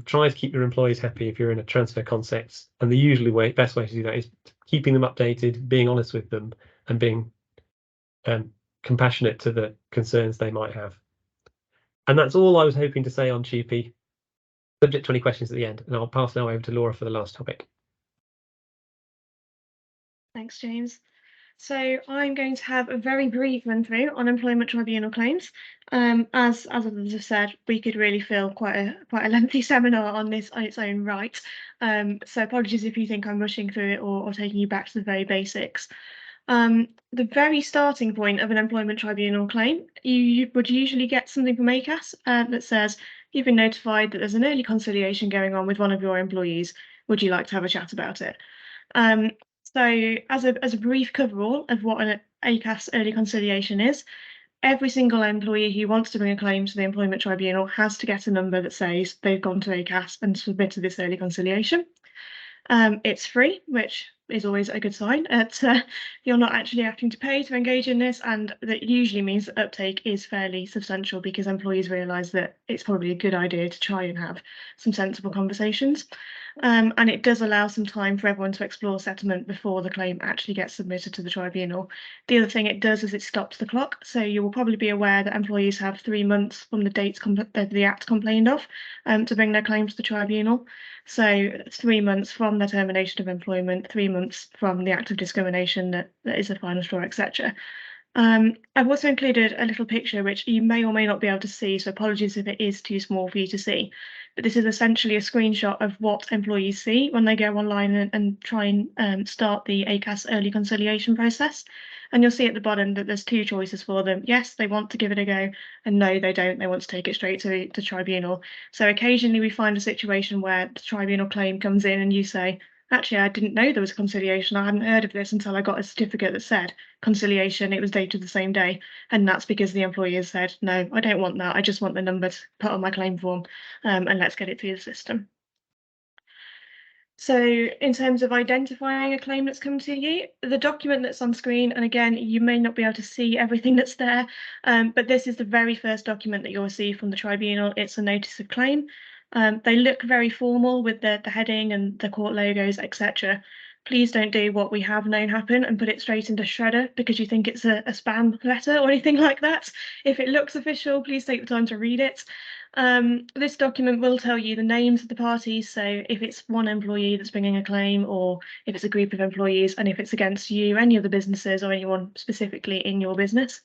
try to keep your employees happy if you're in a transfer context. And the best way to do that is keeping them updated, being honest with them, and being compassionate to the concerns they might have. And that's all I was hoping to say on TUPE. Subject to any questions at the end, and I'll pass now over to Laura for the last topic. Thanks, James. So I'm going to have a very brief run through on employment tribunal claims. As others have said, we could really fill quite a lengthy seminar on this on its own right. So apologies if you think I'm rushing through it or taking you back to the very basics. The very starting point of an employment tribunal claim, you would usually get something from ACAS that says you've been notified that there's an early conciliation going on with one of your employees. Would you like to have a chat about it? So as a brief coverall of what an ACAS early conciliation is, every single employee who wants to bring a claim to the employment tribunal has to get a number that says they've gone to ACAS and submitted this early conciliation. It's free, which is always a good sign. You're not actually having to pay to engage in this, and that usually means that uptake is fairly substantial because employees realise that it's probably a good idea to try and have some sensible conversations. And it does allow some time for everyone to explore settlement before the claim actually gets submitted to the tribunal. The other thing it does is it stops the clock. So you will probably be aware that employees have 3 months from the date the act complained of to bring their claim to the tribunal. So 3 months from the termination of employment, 3 months from the act of discrimination that is the final straw, etc. I've also included a little picture which you may or may not be able to see, so apologies if it is too small for you to see. But this is essentially a screenshot of what employees see when they go online and try and start the ACAS early conciliation process. And you'll see at the bottom that there's 2 choices for them. Yes, they want to give it a go, and no, they don't. They want to take it straight to the tribunal. So occasionally we find a situation where the tribunal claim comes in and you say, actually, I didn't know there was conciliation. I hadn't heard of this until I got a certificate that said conciliation. It was dated the same day. And that's because the employee has said, no, I don't want that. I just want the number to put on my claim form and let's get it through the system. So in terms of identifying a claim that's come to you, the document that's on screen, and again, you may not be able to see everything that's there, but this is the very first document that you'll receive from the tribunal. It's a notice of claim. They look very formal with the heading and the court logos, etc. Please don't do what we have known happen and put it straight into Shredder because you think it's a spam letter or anything like that. If it looks official, please take the time to read it. This document will tell you the names of the parties, so if it's one employee that's bringing a claim, or if it's a group of employees, and if it's against you, any of the businesses or anyone specifically in your business.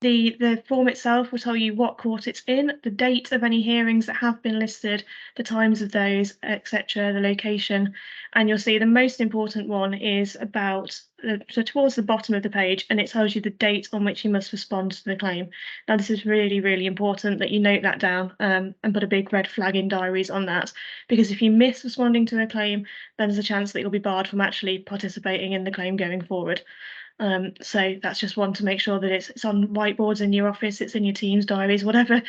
The form itself will tell you what court it's in, the date of any hearings that have been listed, the times of those, etc., the location, and you'll see the most important one is about so towards the bottom of the page, and it tells you the date on which you must respond to the claim. Now, this is really, really important that you note that down and put a big red flag in diaries on that, because if you miss responding to a claim, then there's a chance that you'll be barred from actually participating in the claim going forward. So that's just one to make sure that it's on whiteboards in your office, it's in your team's diaries, whatever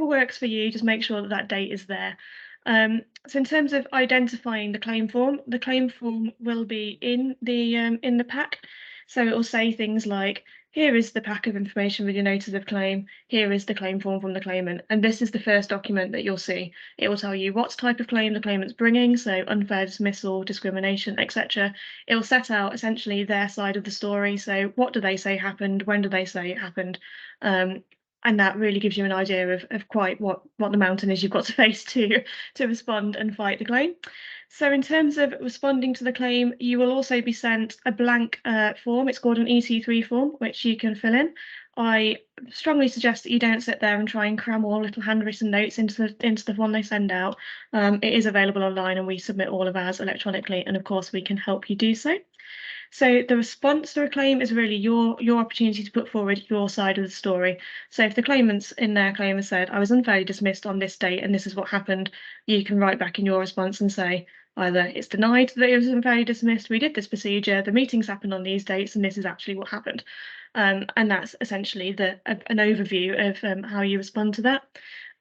works for you, just make sure that date is there. So in terms of identifying the claim form will be in the pack. So it will say things like, here is the pack of information with your notice of claim, here is the claim form from the claimant, and this is the first document that you'll see. It will tell you what type of claim the claimant's bringing, so unfair dismissal, discrimination, etc. It will set out essentially their side of the story, so what do they say happened, when do they say it happened, and that really gives you an idea of quite what the mountain is you've got to face to respond and fight the claim. So in terms of responding to the claim, you will also be sent a blank form. It's called an EC3 form, which you can fill in. I strongly suggest that you don't sit there and try and cram all little handwritten notes into the one they send out. It is available online and we submit all of ours electronically, and of course we can help you do so. So the response to a claim is really your opportunity to put forward your side of the story. So if the claimants in their claim has said, I was unfairly dismissed on this date and this is what happened, you can write back in your response and say, either it's denied that it was unfairly dismissed, we did this procedure, the meetings happened on these dates, and this is actually what happened. And that's essentially an overview of how you respond to that.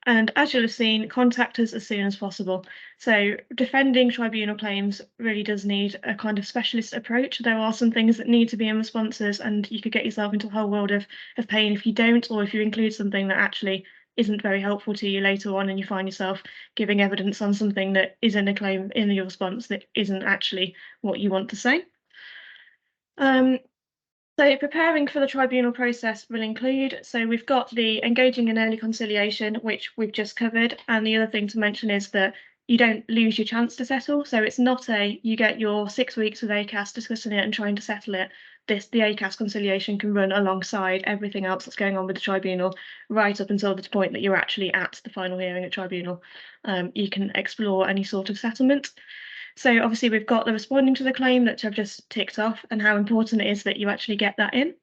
And as you'll have seen, contact us as soon as possible. So defending tribunal claims really does need a kind of specialist approach. There are some things that need to be in responses, and you could get yourself into a whole world of pain if you don't, or if you include something that actually isn't very helpful to you later on and you find yourself giving evidence on something that is in a claim in your response that isn't actually what you want to say. So preparing for the tribunal process will include, so we've got the engaging in early conciliation, which we've just covered. And the other thing to mention is that you don't lose your chance to settle. So it's not you get your 6 weeks with ACAS discussing it and trying to settle it. The ACAS conciliation can run alongside everything else that's going on with the tribunal, right up until the point that you're actually at the final hearing at tribunal. You can explore any sort of settlement. So obviously we've got the responding to the claim that I've just ticked off and how important it is that you actually get that in.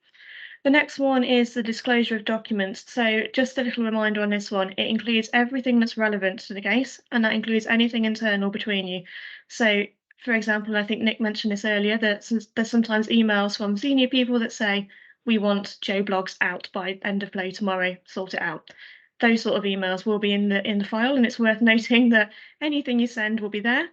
The next one is the disclosure of documents. So just a little reminder on this one, it includes everything that's relevant to the case, and that includes anything internal between you. So for example, I think Nick mentioned this earlier, that there's sometimes emails from senior people that say, we want Joe Blogs out by end of play tomorrow, sort it out. Those sort of emails will be in the file, and it's worth noting that anything you send will be there.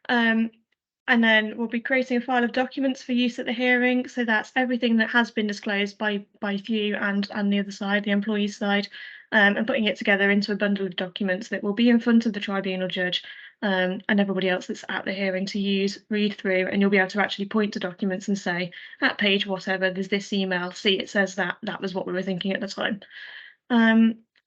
And then we'll be creating a file of documents for use at the hearing. So that's everything that has been disclosed by you and the other side, the employee's side, and putting it together into a bundle of documents that will be in front of the tribunal judge and everybody else that's at the hearing to use, read through, and you'll be able to actually point to documents and say, at page whatever, there's this email, see, it says that was what we were thinking at the time.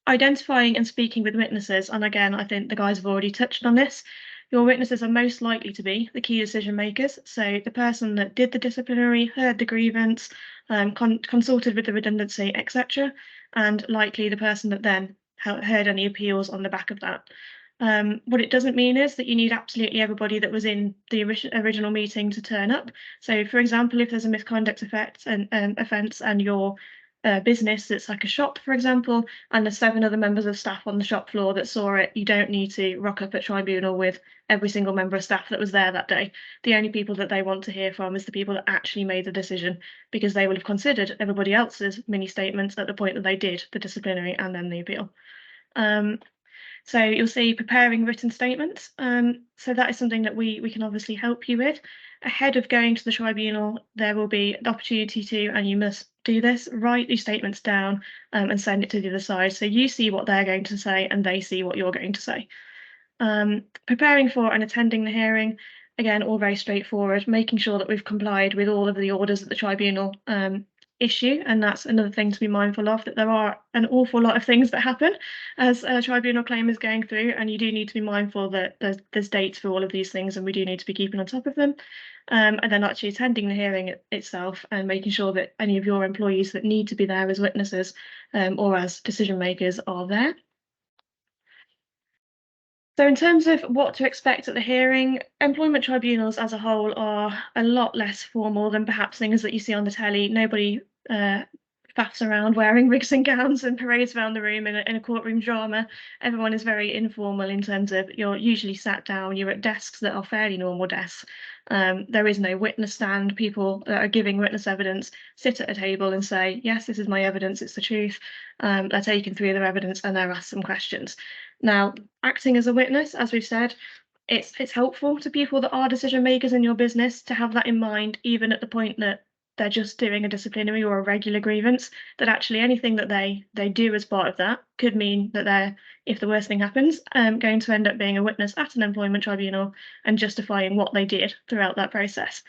Identifying and speaking with witnesses, and again, I think the guys have already touched on this. Your witnesses are most likely to be the key decision makers. So the person that did the disciplinary, heard the grievance, consulted with the redundancy, etc., and likely the person that then heard any appeals on the back of that. What it doesn't mean is that you need absolutely everybody that was in the original meeting to turn up. So, for example, if there's a misconduct offence and your business that's like a shop, for example, and there's 7 other members of staff on the shop floor that saw it, you don't need to rock up at tribunal with every single member of staff that was there that day. The only people that they want to hear from is the people that actually made the decision, because they will have considered everybody else's mini statements at the point that they did the disciplinary and then the appeal. So you'll see preparing written statements. So that is something that we can obviously help you with. Ahead of going to the tribunal, there will be an opportunity to, and you must do this, write these statements down and send it to the other side. So you see what they're going to say and they see what you're going to say. Preparing for and attending the hearing, again, all very straightforward, making sure that we've complied with all of the orders that the tribunal issue, and that's another thing to be mindful of, that there are an awful lot of things that happen as a tribunal claim is going through, and you do need to be mindful that there's dates for all of these things and we do need to be keeping on top of them, and then actually attending the hearing itself and making sure that any of your employees that need to be there as witnesses or as decision makers are there. So in terms of what to expect at the hearing, employment tribunals as a whole are a lot less formal than perhaps things that you see on the telly. Nobody faffs around wearing wigs and gowns and parades around the room in a courtroom drama. Everyone is very informal in terms of you're usually sat down, you're at desks that are fairly normal desks. There is no witness stand. People that are giving witness evidence sit at a table and say, yes, this is my evidence, it's the truth. They're taken through their evidence and they're asked some questions. Now, acting as a witness, as we've said, it's helpful to people that are decision makers in your business to have that in mind, even at the point that they're just doing a disciplinary or a regular grievance, that actually anything that they do as part of that could mean that they're, if the worst thing happens, going to end up being a witness at an employment tribunal and justifying what they did throughout that process.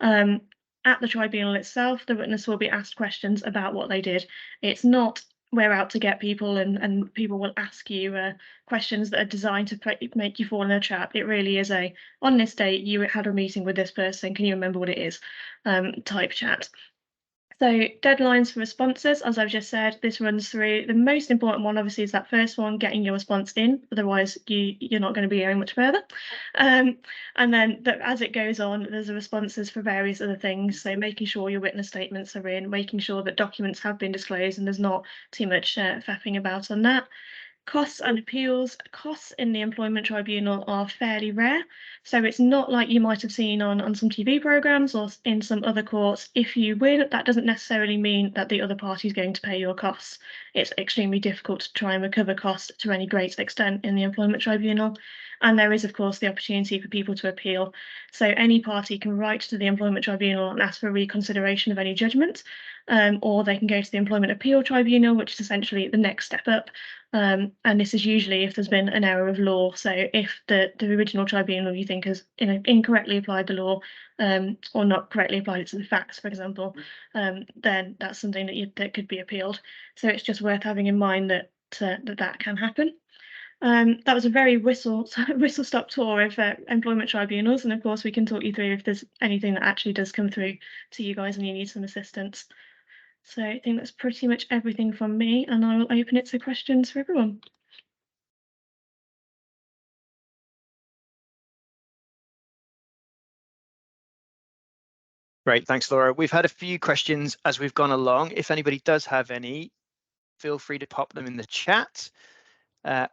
At the tribunal itself, the witness will be asked questions about what they did. It's not we're out to get people and people will ask you questions that are designed to make you fall in a trap. It really is on this date you had a meeting with this person, can you remember what it is, type chat. So deadlines for responses, as I've just said, this runs through. The most important one obviously is that first one, getting your response in, otherwise you're not going to be going much further. And then as it goes on, there's the responses for various other things. So making sure your witness statements are in, making sure that documents have been disclosed and there's not too much faffing about on that. Costs and appeals. Costs in the employment tribunal are fairly rare. So it's not like you might have seen on some TV programs or in some other courts. If you win, that doesn't necessarily mean that the other party is going to pay your costs. It's extremely difficult to try and recover costs to any great extent in the employment tribunal. And there is, of course, the opportunity for people to appeal. So any party can write to the employment tribunal and ask for reconsideration of any judgment, or they can go to the employment appeal tribunal, which is essentially the next step up. And this is usually if there's been an error of law. So if the original tribunal you think has incorrectly applied the law, or not correctly applied it to the facts, for example, then that's something that could be appealed. So it's just worth having in mind that that can happen. That was a very whistle stop tour of employment tribunals, and of course we can talk you through if there's anything that actually does come through to you guys and you need some assistance. So I think that's pretty much everything from me, and I will open it to questions for everyone. Great, thanks, Laura. We've had a few questions as we've gone along. If anybody does have any, feel free to pop them in the chat,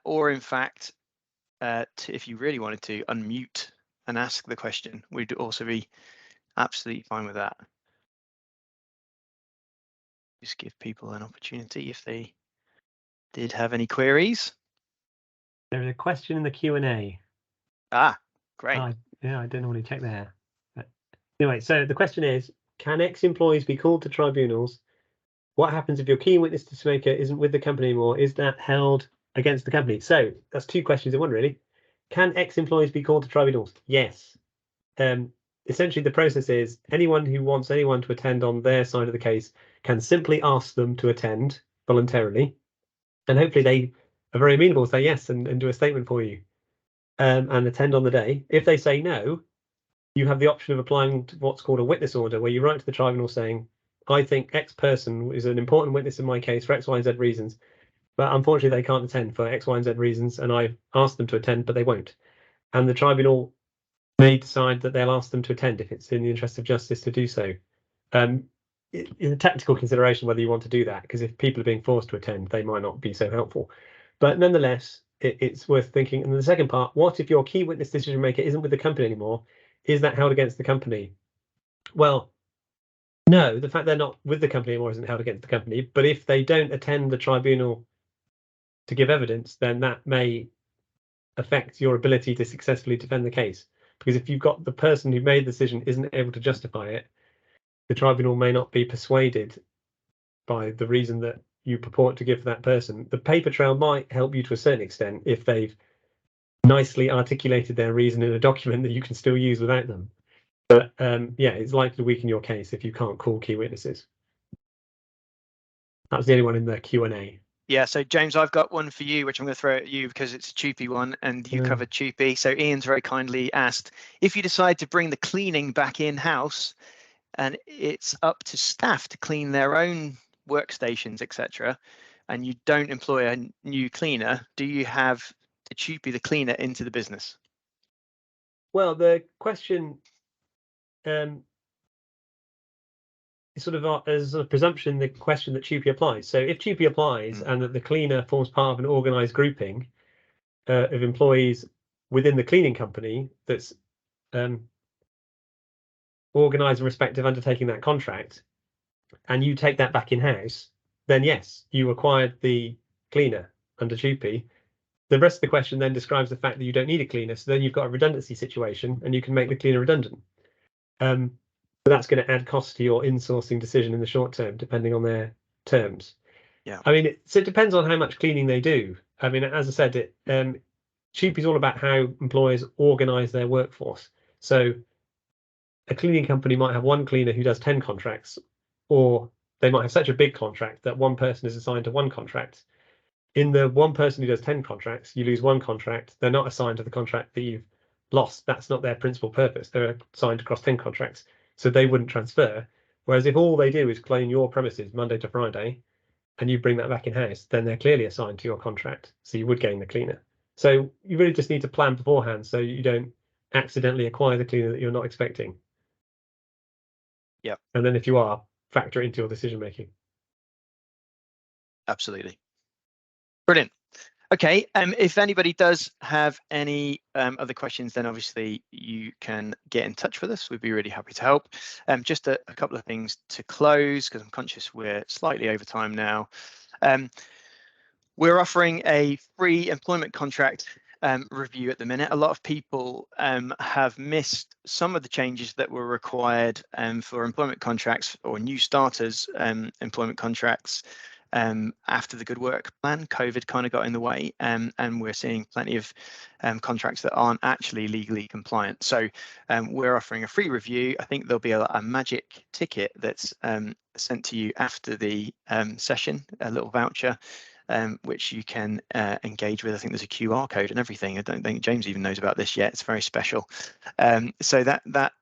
or in fact, if you really wanted to, unmute and ask the question. We'd also be absolutely fine with that. Just give people an opportunity if they did have any queries. There is a question in the Q&A. Ah, great. Yeah, I didn't want to check there. But anyway, so the question is, can ex-employees be called to tribunals? What happens if your key witness decision maker isn't with the company anymore? Is that held against the company? So that's two questions in one, really. Can ex-employees be called to tribunals? Yes. Essentially, the process is anyone who wants anyone to attend on their side of the case can simply ask them to attend voluntarily. And hopefully they are very amenable, say yes, and do a statement for you, and attend on the day. If they say no, you have the option of applying to what's called a witness order, where you write to the tribunal saying, I think X person is an important witness in my case for X, Y, and Z reasons, but unfortunately they can't attend for X, Y, and Z reasons, and I've asked them to attend, but they won't. And the tribunal may decide that they'll ask them to attend if it's in the interest of justice to do so. In a tactical consideration whether you want to do that, because if people are being forced to attend, they might not be so helpful. But nonetheless, it's worth thinking. And the second part, what if your key witness decision maker isn't with the company anymore? Is that held against the company? Well, no, the fact they're not with the company anymore isn't held against the company. But if they don't attend the tribunal to give evidence, then that may affect your ability to successfully defend the case. Because if you've got the person who made the decision isn't able to justify it, the tribunal may not be persuaded by the reason that you purport to give for that person. The paper trail might help you to a certain extent if they've nicely articulated their reason in a document that you can still use without them. But yeah, it's likely to weaken your case if you can't call key witnesses. That was the only one in the Q&A. Yeah, so James, I've got one for you, which I'm going to throw at you because it's a TUPE one, and you covered TUPE. So Ian's very kindly asked, if you decide to bring the cleaning back in-house and it's up to staff to clean their own workstations, etc., and you don't employ a new cleaner, do you have to TUPE the cleaner into the business? Well, the question is sort of as a presumption, the question that TUPE applies. So if TUPE applies and that the cleaner forms part of an organised grouping of employees within the cleaning company that's organised in respect of undertaking that contract, and you take that back in-house, then yes, you acquired the cleaner under TUPE. The rest of the question then describes the fact that you don't need a cleaner, so then you've got a redundancy situation and you can make the cleaner redundant. But that's going to add cost to your insourcing decision in the short term, depending on their terms. Yeah. I mean, so it depends on how much cleaning they do. I mean, as I said, TUPE is all about how employers organise their workforce. So a cleaning company might have one cleaner who does 10 contracts, or they might have such a big contract that one person is assigned to one contract. In the one person who does 10 contracts, you lose one contract. They're not assigned to the contract that you've lost. That's not their principal purpose. They're assigned across 10 contracts, so they wouldn't transfer. Whereas if all they do is clean your premises Monday to Friday, and you bring that back in-house, then they're clearly assigned to your contract, so you would gain the cleaner. So you really just need to plan beforehand so you don't accidentally acquire the cleaner that you're not expecting. Yeah. And then if you are, factor it into your decision making. Absolutely. Brilliant. Okay, if anybody does have any other questions, then obviously you can get in touch with us. We'd be really happy to help. Just a couple of things to close, because I'm conscious we're slightly over time now. We're offering a free employment contract review at the minute. A lot of people have missed some of the changes that were required for employment contracts or new starters employment contracts after the Good Work Plan. COVID kind of got in the way, and we're seeing plenty of contracts that aren't actually legally compliant. So we're offering a free review. I think there'll be a magic ticket that's sent to you after the session, a little voucher, which you can engage with. I think there's a QR code and everything. I don't think James even knows about this yet. It's very special. So that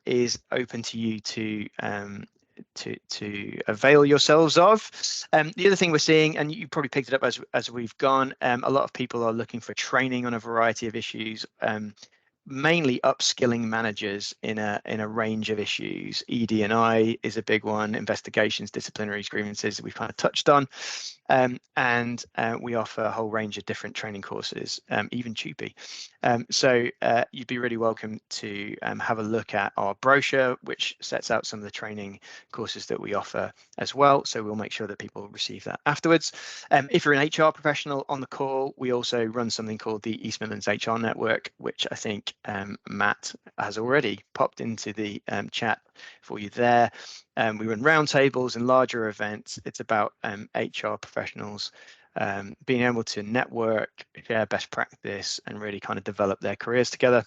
is open to you to avail yourselves of. The other thing we're seeing, and you probably picked it up as we've gone, a lot of people are looking for training on a variety of issues. Mainly upskilling managers in a range of issues. ED&I is a big one, investigations, disciplinaries, grievances we've kind of touched on. And we offer a whole range of different training courses, even TUPE. So you'd be really welcome to have a look at our brochure, which sets out some of the training courses that we offer as well. So we'll make sure that people receive that afterwards. If you're an HR professional on the call, we also run something called the East Midlands HR Network, which I think Matt has already popped into the chat for you there. We run roundtables and larger events. It's about HR professionals being able to network, share best practice, and really kind of develop their careers together.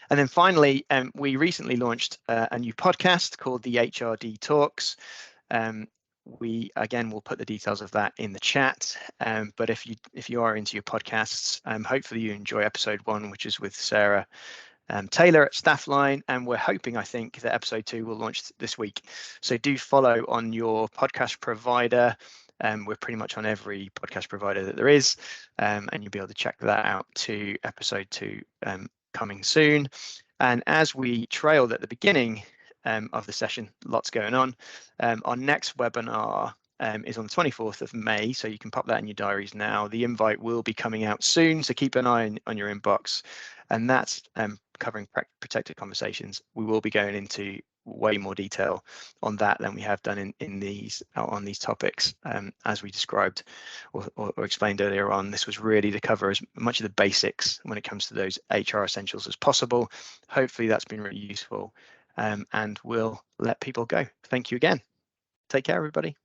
And then finally, we recently launched a new podcast called the HRD Talks. We again will put the details of that in the chat. But if you are into your podcasts, hopefully you enjoy episode 1, which is with Sarah Taylor at Staffline, and we're hoping, I think, that episode 2 will launch this week. So do follow on your podcast provider. We're pretty much on every podcast provider that there is, and you'll be able to check that out to episode 2 coming soon. And as we trailed at the beginning of the session, lots going on. Our next webinar is on the 24th of May, so you can pop that in your diaries now. The invite will be coming out soon, so keep an eye on your inbox. And that's covering protected conversations. We will be going into way more detail on that than we have done on these topics, as we described or explained earlier on. This was really to cover as much of the basics when it comes to those HR essentials as possible. Hopefully that's been really useful, and we'll let people go. Thank you again. Take care, everybody.